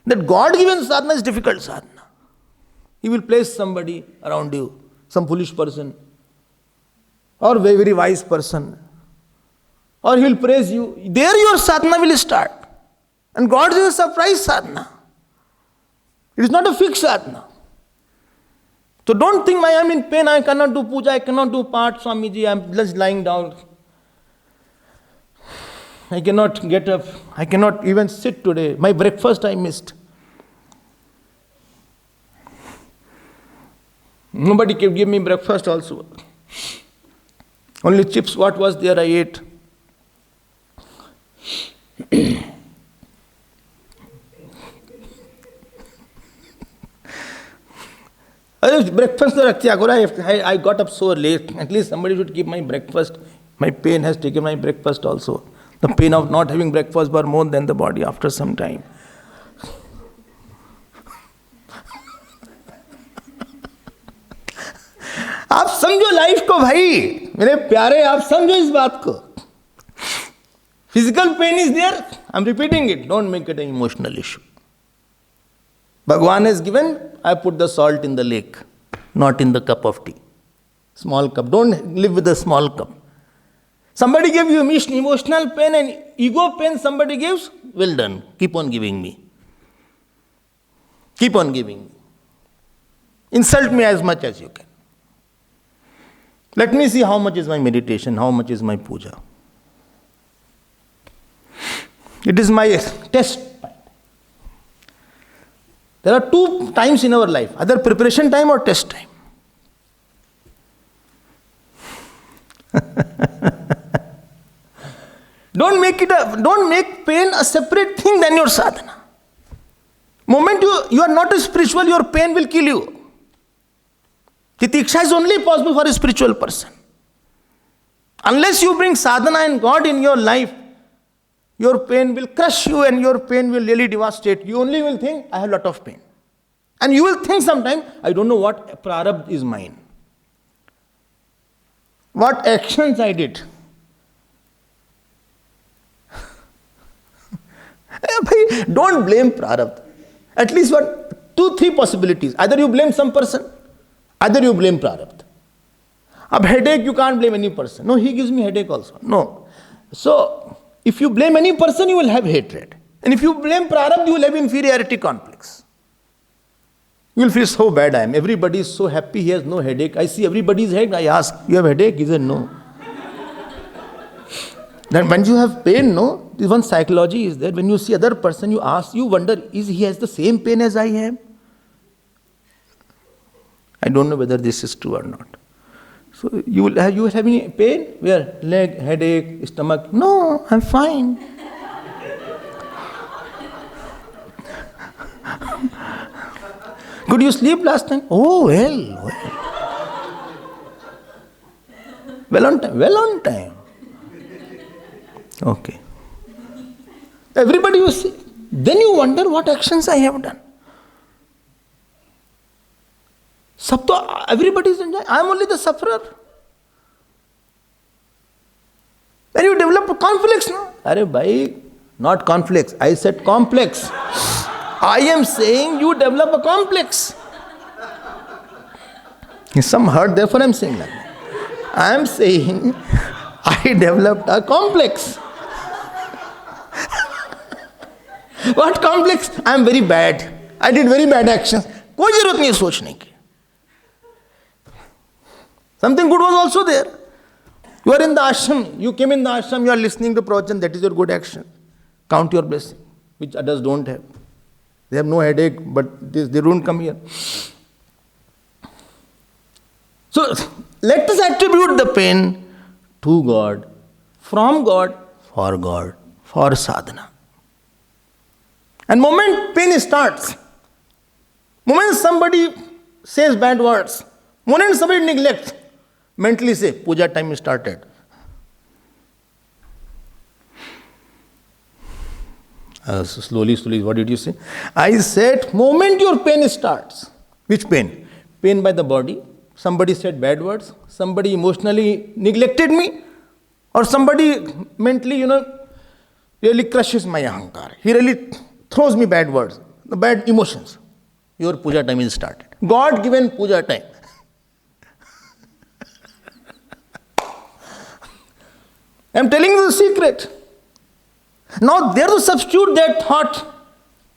S1: That God given sadhana is difficult sadhana. He will place somebody around you, some foolish person, or very, very wise person, or he will praise you. There your sadhana will start. And God is a surprise sadhana. It is not a fixed sadhana. So don't think I am in pain, I cannot do puja, I cannot do part, Swamiji, I am just lying down. I cannot get up, I cannot even sit today. My breakfast I missed. Nobody can give me breakfast also. Only chips, what was there I ate. Breakfast I got up so late. At least somebody should keep my breakfast. My pain has taken my breakfast also. The pain of not having breakfast was more than the body after some time. आप समझो life को भाई, मेरे प्यारे, आप समझो इस बात को. Physical pain is there. I'm repeating it. Don't make it an emotional issue. Bhagavan has given, I put the salt in the lake, not in the cup of tea. Small cup. Don't live with a small cup. Somebody gave you emotional pain and ego pain somebody gives, well done. Keep on giving me. Keep on giving me. Insult me as much as you can. Let me see how much is my meditation, how much is my puja. It is my test. There are two times in our life, either preparation time or test time. Don't make pain a separate thing than your sadhana. Moment you are not a spiritual, your pain will kill you. Titiksha is only possible for a spiritual person. Unless you bring sadhana and God in your life, your pain will crush you and your pain will really devastate. You only will think, I have a lot of pain. And you will think sometime, I don't know what prarabdha is mine. What actions I did. Don't blame prarabdha. At least 2, 3 possibilities. Either you blame some person, either you blame prarabdha. A headache, you can't blame any person. No, he gives me headache also. No. So, if you blame any person, you will have hatred. And if you blame prarabdha, you will have inferiority complex. You will feel so bad I am. Everybody is so happy he has no headache. I see everybody's head. I ask, you have headache? He said, no. Then when you have pain, no, this one psychology is there. When you see other person, you ask, you wonder, is he has the same pain as I am? I don't know whether this is true or not. So you will have any pain? Where? Leg, headache, stomach? No, I'm fine. Could you sleep last night? Oh, well. Well on time. Okay. Everybody you see. Then you wonder what actions I have done. Everybody is enjoying. I am only the sufferer. Then you develop a conflicts, no? Arey bhai, not conflicts. I said complex. I am saying you develop a complex. Some hurt, therefore I am saying that. I am saying I developed a complex. What complex? I am very bad. I did very bad actions. कोई जरूरत नहीं है सोचने की. Something good was also there. You are in the ashram. You came in the ashram. You are listening to pravachan. That is your good action. Count your blessing, which others don't have. They have no headache, but they don't come here. So let us attribute the pain to God, from God, for sadhana. And moment pain starts, moment somebody says bad words, moment somebody neglects, mentally say, puja time started. Slowly, what did you say? I said, moment your pain starts. Which pain? Pain by the body. Somebody said bad words. Somebody emotionally neglected me. Or somebody mentally, really crushes my ahankar. He really throws me bad words, the bad emotions. Your puja time is started. God given puja time. I am telling you the secret. Now there to substitute that thought.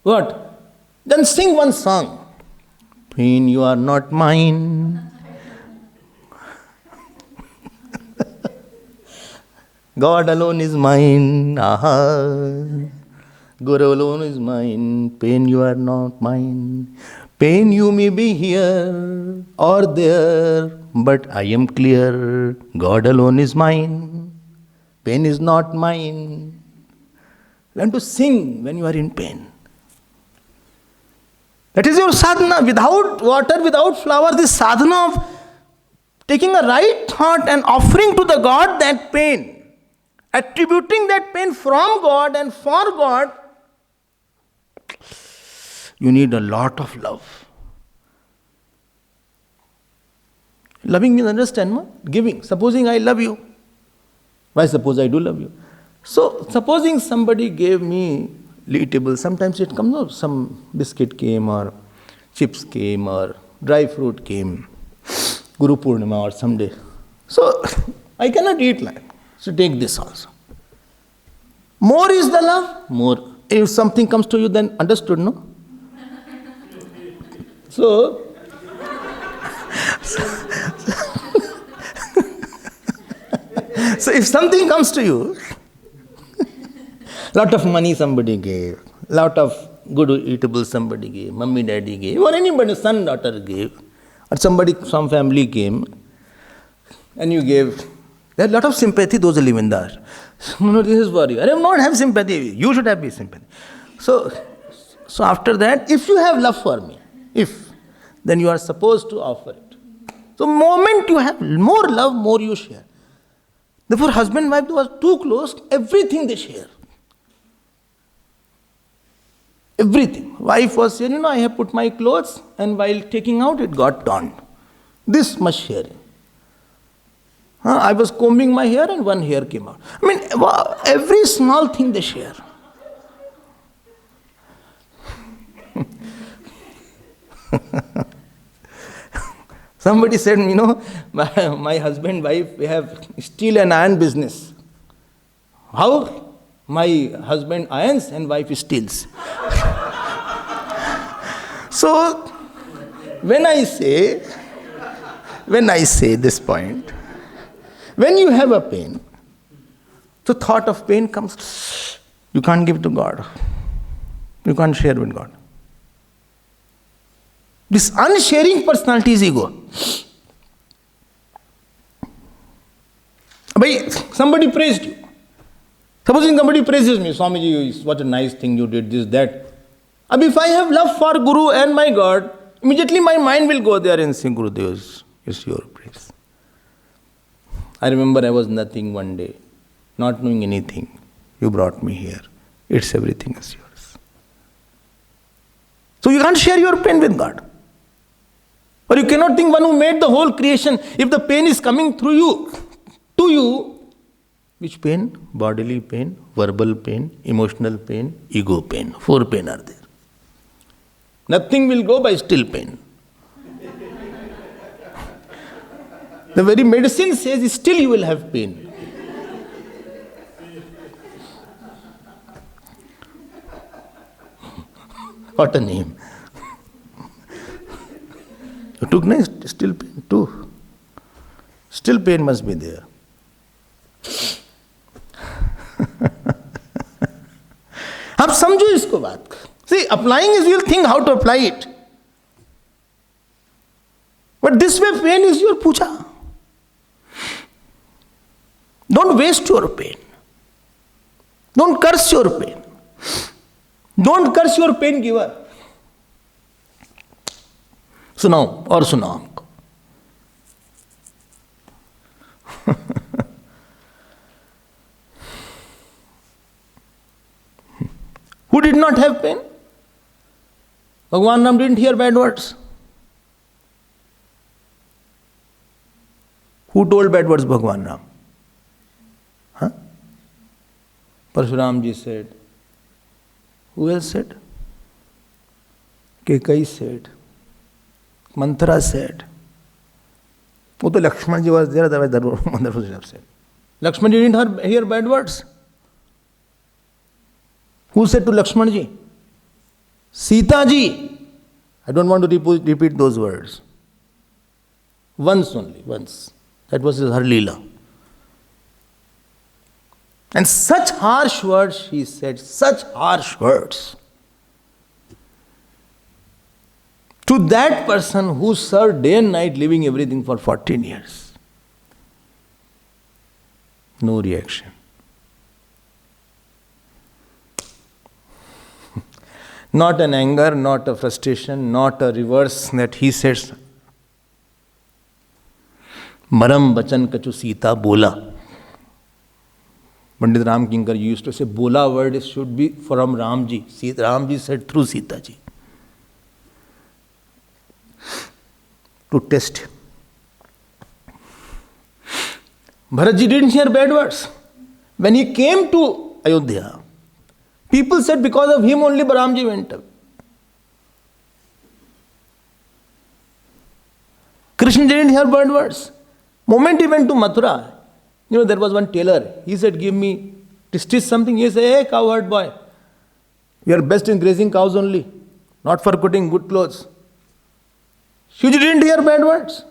S1: What? Then sing one song. Pain, you are not mine. God alone is mine. Aha. Guru alone is mine. Pain, you are not mine. Pain, you may be here or there, but I am clear. God alone is mine. Pain is not mine. Learn to sing when you are in pain. That is your sadhana. Without water, without flower, this sadhana of taking a right thought and offering to the God that pain, attributing that pain from God and for God, you need a lot of love. Loving means understand, no? Giving. Supposing I love you. Why suppose I do love you? So, supposing somebody gave me eatable, sometimes it comes, some biscuit came or chips came or dry fruit came, Guru Purnima or someday. So I cannot eat like. So take this also. More is the love, more. If something comes to you, then understood, no? So if something comes to you, lot of money somebody gave, lot of good eatables somebody gave, mummy, daddy gave, or anybody, son, daughter gave, or somebody, some family came, and you gave. There's a lot of sympathy, those who live in there. No, this is for you. I do not have sympathy. You should have sympathy. So after that, if you have love for me, then you are supposed to offer it. So moment you have more love, more you share. Therefore, husband and wife was too close, everything they share. Everything. Wife was saying, I have put my clothes, and while taking out, it got torn. This much sharing. I was combing my hair, and one hair came out. I mean, every small thing they share. Somebody said, my husband and wife, we have steel and iron business. How? My husband irons and wife steals. So, when I say this point, when you have a pain, the thought of pain comes, you can't give to God. You can't share with God. This unsharing personality is ego. Somebody praised you. Supposing somebody praises me, Swamiji, what a nice thing you did, this, that. If I have love for Guru and my God, immediately my mind will go there and say, Gurudev, it's your praise. I remember I was nothing one day, not knowing anything. You brought me here. It's everything is yours. So you can't share your pain with God. Or you cannot think one who made the whole creation, if the pain is coming through you, to you, which pain? Bodily pain, verbal pain, emotional pain, ego pain. 4 pain are there. Nothing will go by still pain. The very medicine says still you will have pain. What a name. You took nice still pain too. Still pain must be there. आप समझो इसको बात. See, applying is you'll think how to apply it. But this way pain is your puja. Don't waste your pain. Don't curse your pain. Don't curse your pain giver. सुनाओ और सुनाओ हमको. Who did not have pain? Bhagavan Ram didn't hear bad words. Who told bad words? Bhagavan Ram. Huh? Parshuram ji said. Who else said? Kekai said. Mantra said. वो तो लक्ष्मण जी was there, otherwise Mother would have said. Lakshman ji didn't hear bad words. Who said to Lakshman ji? Sita ji. I don't want to repeat those words. Once only, once. That was her Leela. And such harsh words she said, such harsh words. To that person who served day and night, living everything for 14 years. No reaction. Not an anger, not a frustration, not a reverse that he says, Maram bachan kachu Sita bola. Pandit Ram Kinkar used to say, bola word should be from Ramji. Ramji said through Sita ji. To test him. Bharat ji didn't hear bad words. When he came to Ayodhya, people said because of him only Baramji went away. Krishna didn't hear bad words. Moment he went to Mathura, there was one tailor. He said, give me to stitch something. He said, hey, cowherd boy, we are best in grazing cows only, not for putting good clothes. You didn't hear bad words.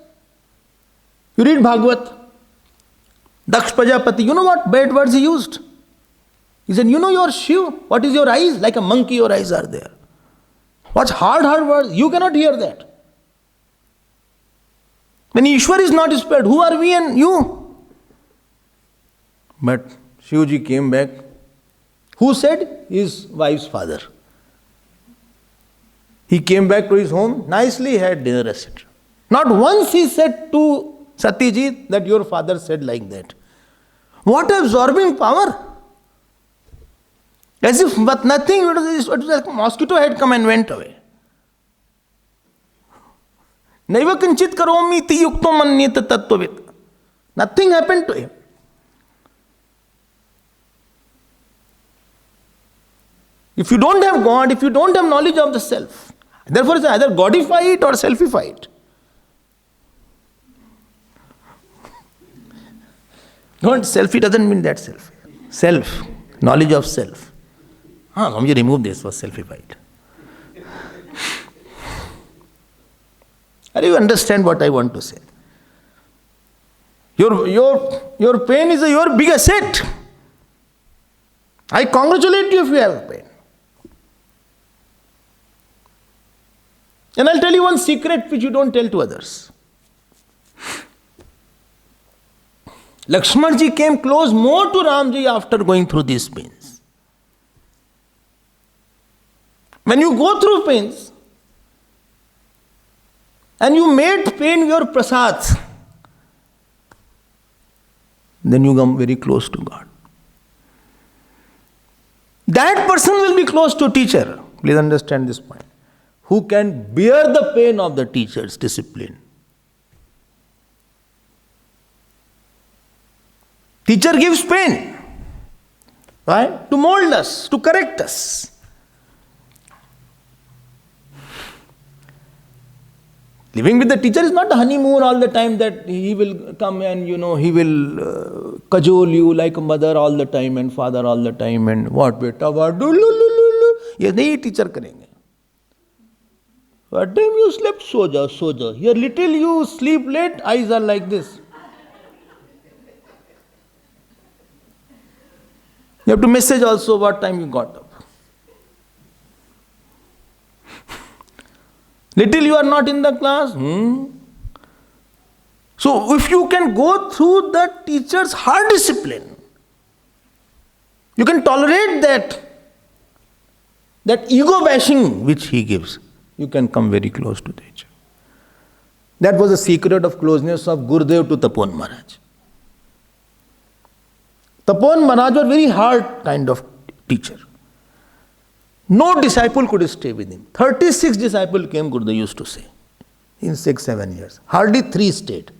S1: You read Bhagavat. Daksh Prajapati, you know what bad words he used? He said, your Shiv, what is your eyes? Like a monkey your eyes are there. What's hard words? You cannot hear that. When Ishwar is not spared, who are we and you? But Shivji came back. Who said? His wife's father. He came back to his home, nicely had dinner, etc. Not once he said to Satiji that your father said like that. What absorbing power! As if but nothing, it was like a mosquito had come and went away. Naiva kinchit karomi iti yukto manyeta tattvavit. Nothing happened to him. If you don't have God, if you don't have knowledge of the self, therefore it's either godify it or selfify it. Don't selfie doesn't mean that self. Self, knowledge of self. Swamiji remove this was selfified. Do you understand what I want to say? Your pain is your big asset. I congratulate you if you have pain. And I'll tell you one secret which you don't tell to others. Lakshmanji came close more to Ramji after going through these pains. When you go through pains and you made pain your prasad, then you come very close to God. That person will be close to teacher. Please understand this point. Who can bear the pain of the teacher's discipline. Teacher gives pain. Why? To mold us, to correct us. Living with the teacher is not a honeymoon all the time that he will come and he will cajole you like a mother all the time and father all the time and what beta, what do, ये नहीं teacher करेंगे. What time you slept? So ja. Here little you sleep late, eyes are like this. You have to message also what time you got up. Little you are not in the class. So if you can go through the teacher's hard discipline, you can tolerate that ego bashing which he gives. You can come very close to the teacher. That was the secret of closeness of Gurudev to Tapon Maharaj. Tapon Maharaj was a very hard kind of teacher. No disciple could stay with him. 36 disciples came, Gurudev used to say, in 6-7 years. Hardly 3 stayed.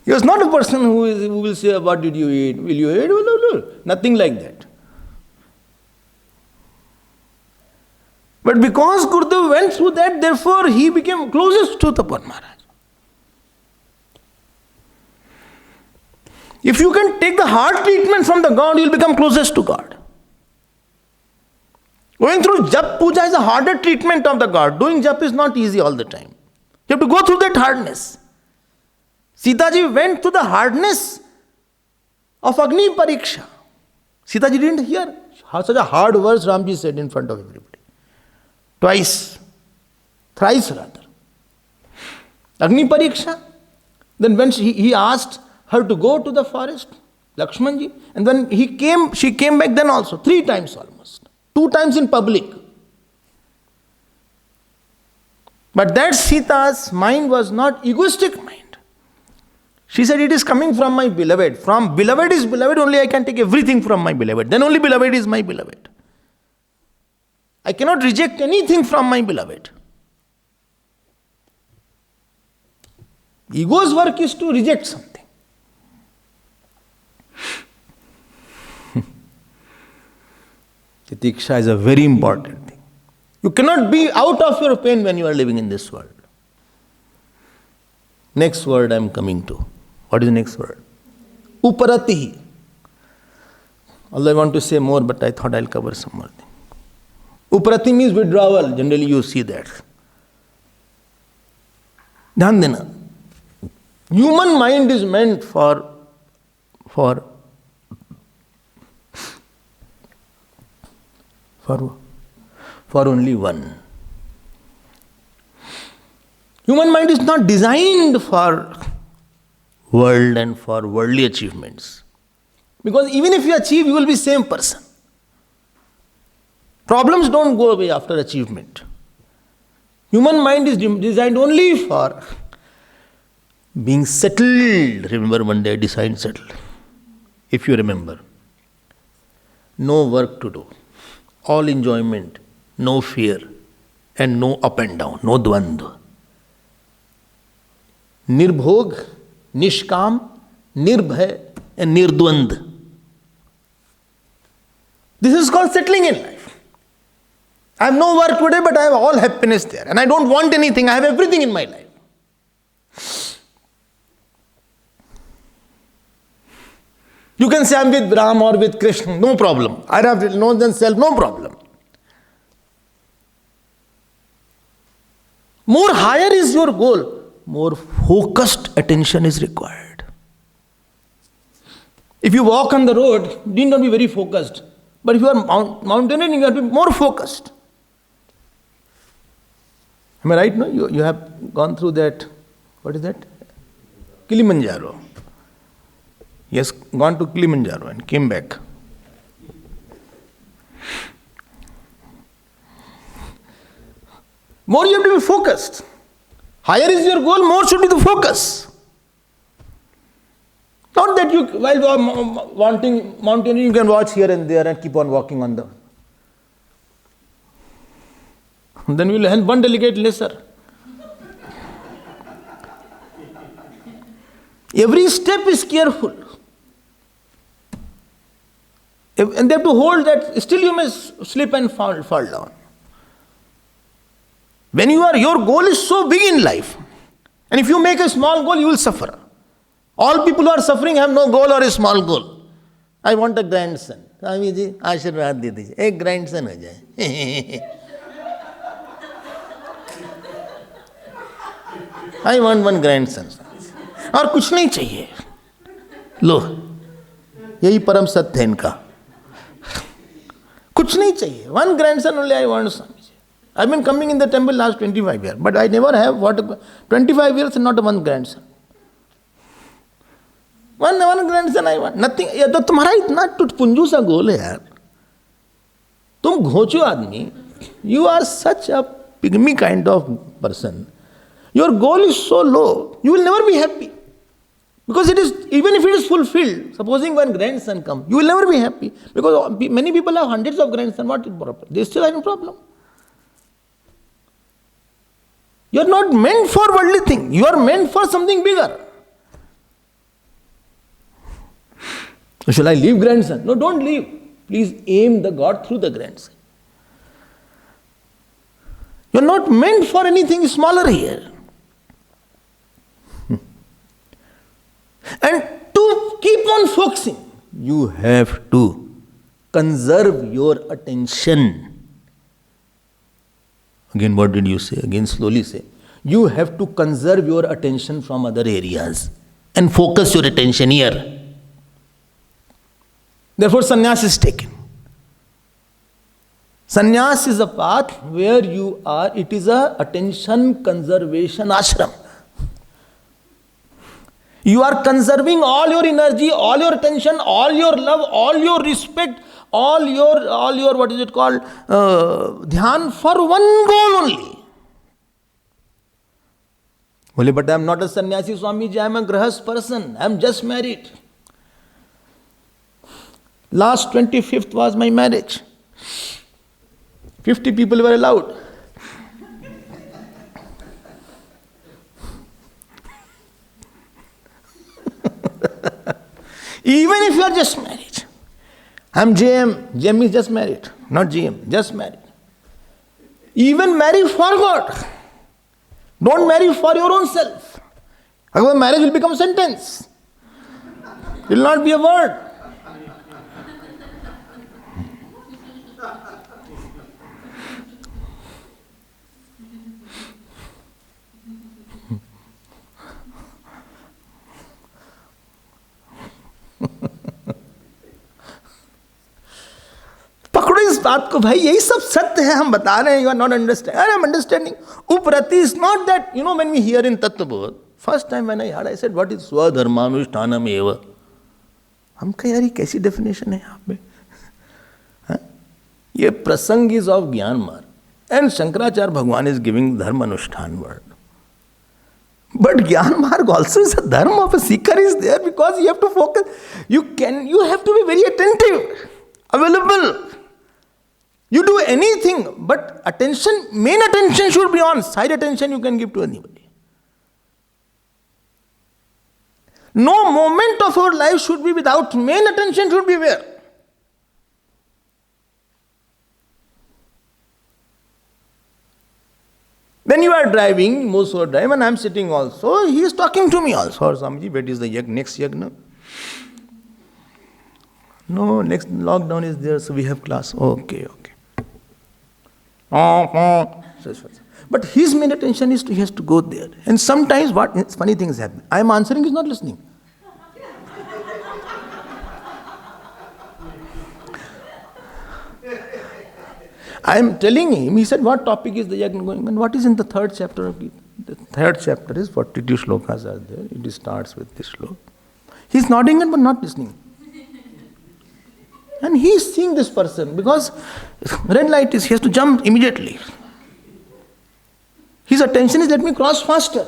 S1: He was not a person who will say, what did you eat? Will you eat? No. Nothing like that. But because Gurudev went through that, therefore he became closest to Tapon Maharaj. If you can take the hard treatment from the God, you will become closest to God. Going through Jap Puja is a harder treatment of the God. Doing Jap is not easy all the time. You have to go through that hardness. Sitaji went to the hardness of Agni Pariksha. Sitaji didn't hear such a hard words Ramji said in front of everybody. Twice. Thrice rather. Agni Pariksha. Then when he asked her to go to the forest, Lakshmanji, and when she came back then also, 3 times almost. 2 times in public. But that Sita's mind was not egoistic mind. She said, it is coming from my beloved. From beloved is beloved, only I can take everything from my beloved. Then only beloved is my beloved. I cannot reject anything from my beloved. Ego's work is to reject something. Pratiksha is a very important thing. You cannot be out of your pain when you are living in this world. Next word I am coming to. What is the next word? Uparatihi. Although I want to say more, but I thought I'll cover some more thing. Uparati means withdrawal. Generally you see that. Dhyan dena. Human mind is meant for only one. Human mind is not designed for world and for worldly achievements. Because even if you achieve, you will be same person. Problems don't go away after achievement. Human mind is designed only for being settled. Remember one day I decided settled. If you remember. No work to do. All enjoyment. No fear. And no up and down. No dvandva. Nirbhog, Nishkam, Nirbhay and Nirdvand. This is called settling in life. I have no work today, but I have all happiness there. And I don't want anything. I have everything in my life. You can say I am with Ram or with Krishna. No problem. I have known self. No problem. More higher is your goal. More focused attention is required. If you walk on the road, you need not be very focused. But if you are mountaineering, you have to be more focused. Am I right? No? You have gone through that, what is that? Kilimanjaro. Yes, gone to Kilimanjaro and came back. More you have to be focused. Higher is your goal, more should be the focus. Not that you, while wanting mountaineering, you can watch here and there and keep on walking on the. Then we will help one delegate lesser. Every step is careful. And they have to hold that, still you may slip and fall down. When your goal is so big in life, and if you make a small goal, you will suffer. All people who are suffering have no goal or a small goal. I want a grandson. Swami ji, आशीर्वाद दे दीजिए. एक grandson हो जाए. I want one grandson. और कुछ नहीं चाहिए. लो, यही परम सत्य है इनका. कुछ नहीं चाहिए. One grandson only I want, Swami ji. I've been coming in the temple last 25 years, but I never have 25 years and not one grandson. One grandson I want. Nothing. ये तो तुम्हारा इतना टुटपुंजू सा गोल है यार. तुम घोंचो आदमी. You are such a pygmy kind of person. Your goal is so low. You will never be happy. Because it is, even if it is fulfilled, supposing one grandson comes, you will never be happy. Because many people have hundreds of grandsons. What is the problem? They still have a problem. You are not meant for worldly thing. You are meant for something bigger. Shall I leave grandson? No, don't leave. Please aim the God through the grandson. You are not meant for anything smaller here. And to keep on focusing, you have to conserve your attention. Again, what did you say? Again, slowly say. You have to conserve your attention from other areas and focus your attention here. Therefore, sannyas is taken. Sannyas is a path where you are, it is a attention conservation ashram. You are conserving all your energy, all your attention, all your love, all your respect, all your what is it called, dhyan for one goal only. Well, but I am not a sannyasi, Swamiji, I am a grahas person, I am just married. Last 25th was my marriage. 50 people were allowed. Even if you are just married. I am JM is just married. not GM, just married. Even marry for God. Don't marry for your own self. Otherwise marriage will become sentence. It will not be a word. पकड़ो इस बात को भाई, यही सब सत्य है, हम बता रहे हैं. You are not understanding. I am understanding. Uparati is not that, you know, when we hear in Tattvabodha, first time when I heard, I said what is swadharmanushthanam eva. हम कहे यार ये कैसी डेफिनेशन है यहाँ पे. ये प्रसंग इज ऑफ ज्ञान मार्ग, एंड शंकराचार्य भगवान इज गिविंग धर्म अनुष्ठान word. But Gyan Marg also is a dharma of a seeker is there, because you have to focus. You have to be very attentive, available. You do anything, but attention, main attention should be on. Side attention you can give to anybody. No moment of our life should be without main attention should be where? When you are driving, most who are driving, and I am sitting also, he is talking to me also. Or Swamiji, what is the next yagna? No, next lockdown is there, so we have class. Okay. But his main attention is he has to go there. And sometimes what funny things happen. I am answering, he is not listening. I am telling him, he said, what topic is the yagna going on? What is in the third chapter of Gita? The third chapter is 42 shlokas are there. It starts with this shloka. He is nodding but not listening. And he is seeing this person, because red light is, he has to jump immediately. His attention is, let me cross faster.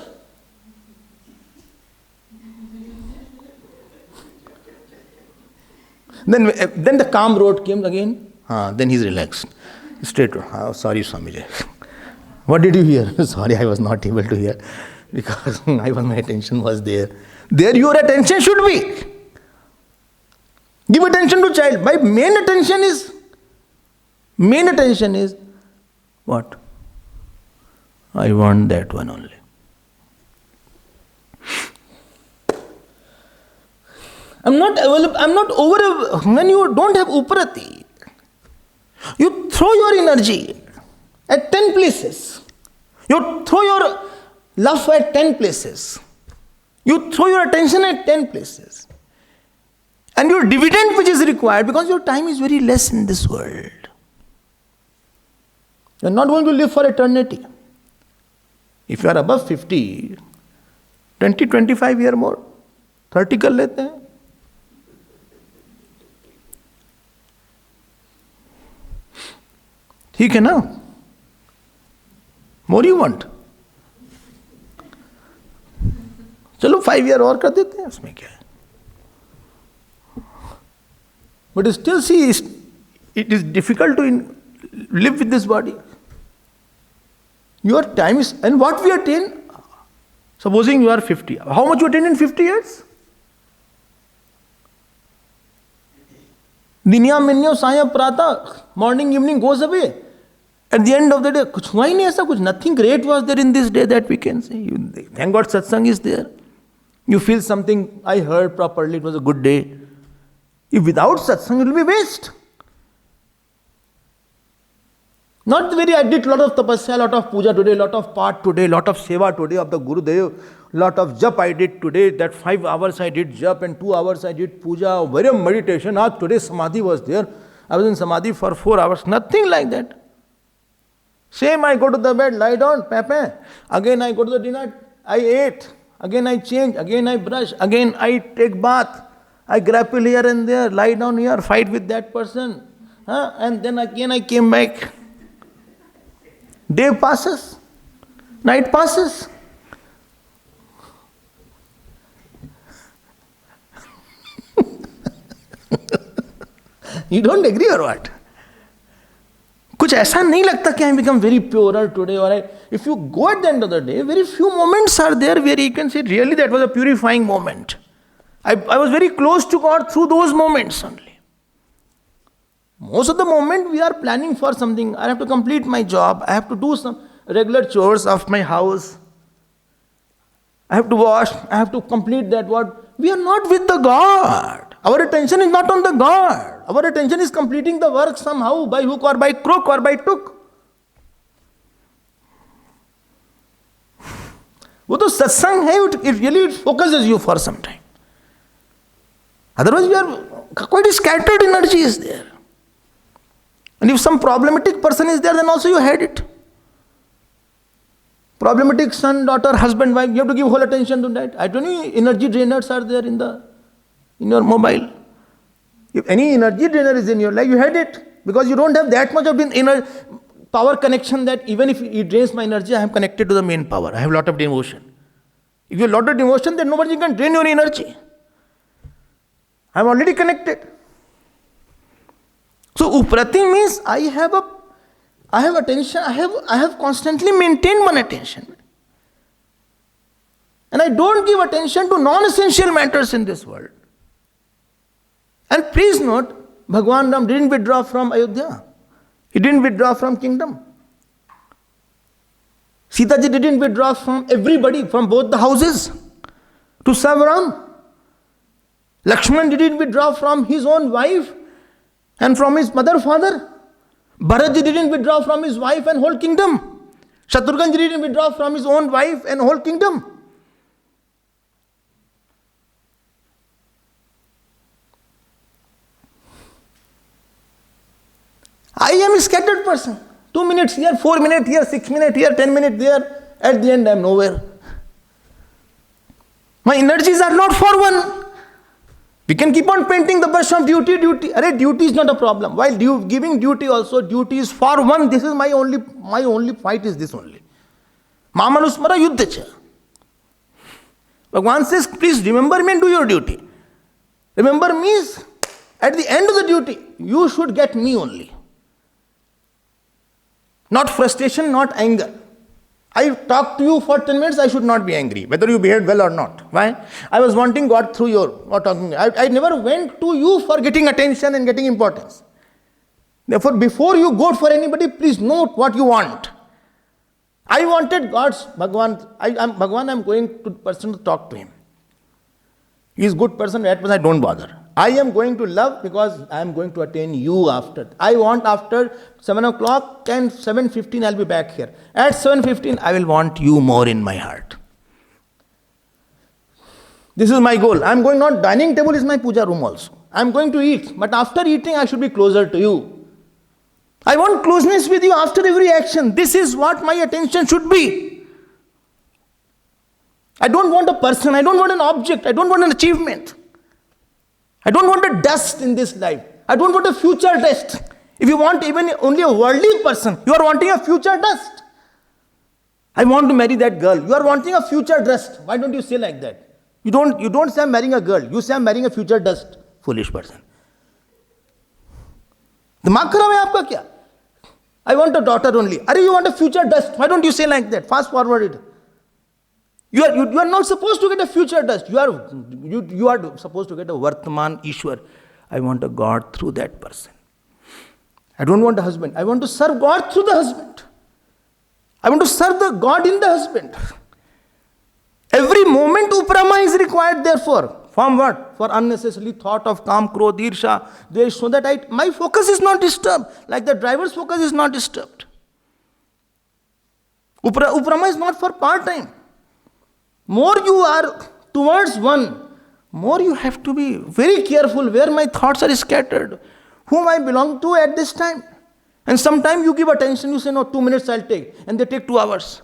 S1: Then the calm road came again. Then he is relaxed. Straight road. Sorry, Swamiji. What did you hear? Sorry, I was not able to hear, because my attention was there. There your attention should be. Give attention to child. My main attention is what? I want that one only. I'm not over. When you don't have uparati, you throw your energy at 10 places. You throw your love at 10 places. You throw your attention at 10 places. And your dividend which is required, because your time is very less in this world. You are not going to live for eternity. If you are above 50, 20, 25 years more, 30 कर लेते हैं. ठीक है ना? More you want? चलो 5 years और कर देते हैं, उसमें क्या है? But still see, it is difficult to live with this body. Your time is, and what we attain, supposing you are 50, how much you attain in 50 years? Dinya minyo saya prata, morning, evening goes away. At the end of the day, kuch hua hi nahi aisa, kuch nothing great was there in this day that we can say. Thank God satsang is there. You feel something, I heard properly, it was a good day. If without satsang, it will be waste. Not very, I did lot of tapasya, lot of puja today, lot of part today, lot of seva today of the Gurudev, lot of jap I did today, that 5 hours I did jap and 2 hours I did puja, very meditation. Today samadhi was there. I was in samadhi for 4 hours. Nothing like that. Same, I go to the bed, lie down, pepe. Again I go to the dinner, I ate. Again I change, again I brush, again I take bath. I grapple here and there, lie down here, fight with that person. And then again I came back. Day passes, night passes. You don't agree or what? कुछ ऐसा नहीं लगता कि I become very purer today, or if you go at the end of the day, very few moments are there where you can say really that was a purifying moment. I was very close to God through those moments only. Most of the moment we are planning for something. I have to complete my job. I have to do some regular chores of my house. I have to wash. I have to complete that. What? We are not with the God. Our attention is not on the God. Our attention is completing the work somehow, by hook or by crook or by took. वो तो सत्संग है, it really focuses you for some time. Otherwise, we are quite scattered energy is there. And if some problematic person is there, then also you had it. Problematic son, daughter, husband, wife, you have to give whole attention to that. I don't know, energy drainers are there in your mobile. If any energy drainer is in your life, you had it. Because you don't have that much of inner power connection that even if it drains my energy, I am connected to the main power. I have a lot of devotion. If you have a lot of devotion, then nobody can drain your energy. I am already connected. So uprati means I have attention, I have constantly maintained my attention. And I don't give attention to non-essential matters in this world. And please note, Bhagavan Ram didn't withdraw from Ayodhya. He didn't withdraw from kingdom. Sita ji didn't withdraw from everybody, from both the houses, to serve Ram. Lakshman didn't withdraw from his own wife and from his mother, father. Bharat ji didn't withdraw from his wife and whole kingdom. Shatrughan ji didn't withdraw from his own wife and whole kingdom. I am a scattered person. 2 minutes here, 4 minutes here, 6 minutes here, 10 minutes there. At the end I am nowhere. My energies are not for one. We can keep on painting the brush of duty. Duty is not a problem. While giving duty also, duty is for one. This is my only fight is this only. Mamanusmara yuddhacha. Bhagavan says, please remember me and do your duty. Remember means, at the end of the duty, you should get me only. Not frustration, not anger. I talk to you for 10 minutes, I should not be angry, whether you behaved well or not. Why? I was wanting God through your talking. I never went to you for getting attention and getting importance. Therefore, before you go for anybody, please note what you want. I wanted God's Bhagavan. Bhagavan, I am going to person to talk to him. He is a good person, that person I don't bother. I am going to love because I am going to attain you after. I want after 7 o'clock and 7:15 I will be back here. At 7:15 I will want you more in my heart. This is my goal. I am going, not dining table is my puja room also. I am going to eat, but after eating I should be closer to you. I want closeness with you after every action. This is what my attention should be. I don't want a person, I don't want an object, I don't want an achievement. I don't want a dust in this life. I don't want a future dust. If you want even only a worldly person, you are wanting a future dust. I want to marry that girl. You are wanting a future dust. Why don't you say like that? You don't say I'm marrying a girl. You say I'm marrying a future dust. Foolish person. दिमाग खराब है आपका क्या? I want a daughter only. Are you want a future dust? Why don't you say like that? Fast forward it. You are not supposed to get a future dust. You are supposed to get a Vartman Ishwar. I want a God through that person. I don't want a husband. I want to serve God through the husband. I want to serve the God in the husband. Every moment uprama is required therefore. From what? For unnecessarily thought of kam, krodh, irsha, dvesh, so that my focus is not disturbed. Like the driver's focus is not disturbed. Uprama is not for part-time. More you are towards one, more you have to be very careful where my thoughts are scattered, whom I belong to at this time. And sometimes you give attention, you say, no, 2 minutes I'll take, and they take 2 hours.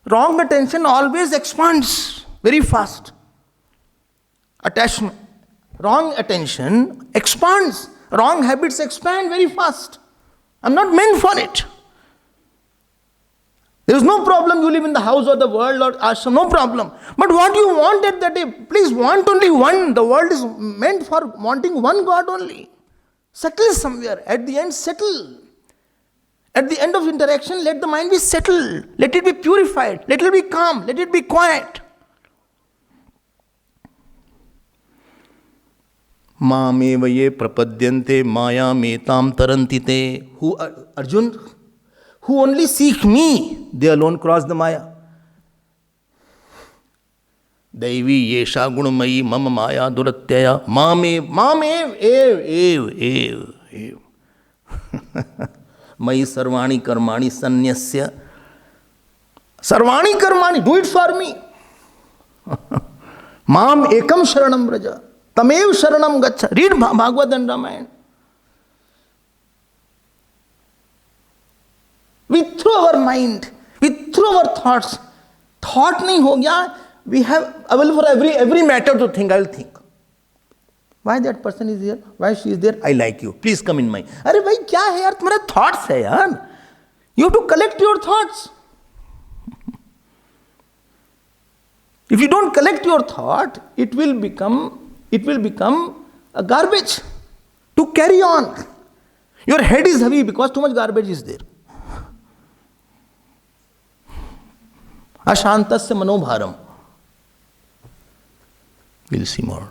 S1: Wrong attention always expands very fast. Attachment. Wrong attention expands. Wrong habits expand very fast. I'm not meant for it. There is no problem you live in the house or the world or ashram, no problem. But what you want at that day, please want only one. The world is meant for wanting one God only. Settle somewhere. At the end, settle. At the end of interaction, let the mind be settled. Let it be purified. Let it be calm. Let it be quiet. Mamev ye prapadyante maya metam tarantite. Who, Arjun, who only seek me, they alone cross the maya. Daivi yesha gunamayi mama maya duratyaya mamev ev. Mayi sarvani karmani sanyasya. Sarvani karmani, do it for me. Mam ekam sharanam vraja. Tamev sharanam gacha. Read Bhagawatam Ramayana. We throw our mind, we throw our thoughts. Thought nahi ho gaya. We have available for every matter to think. I will think. Why that person is here? Why she is there? I like you. Please come in my. अरे भाई क्या है यार तुम्हारा thoughts है यार. You have to collect your thoughts. If you don't collect your thought, it will become a garbage to carry on. Your head is heavy because too much garbage is there. Ashantasya manobharam. We'll see more.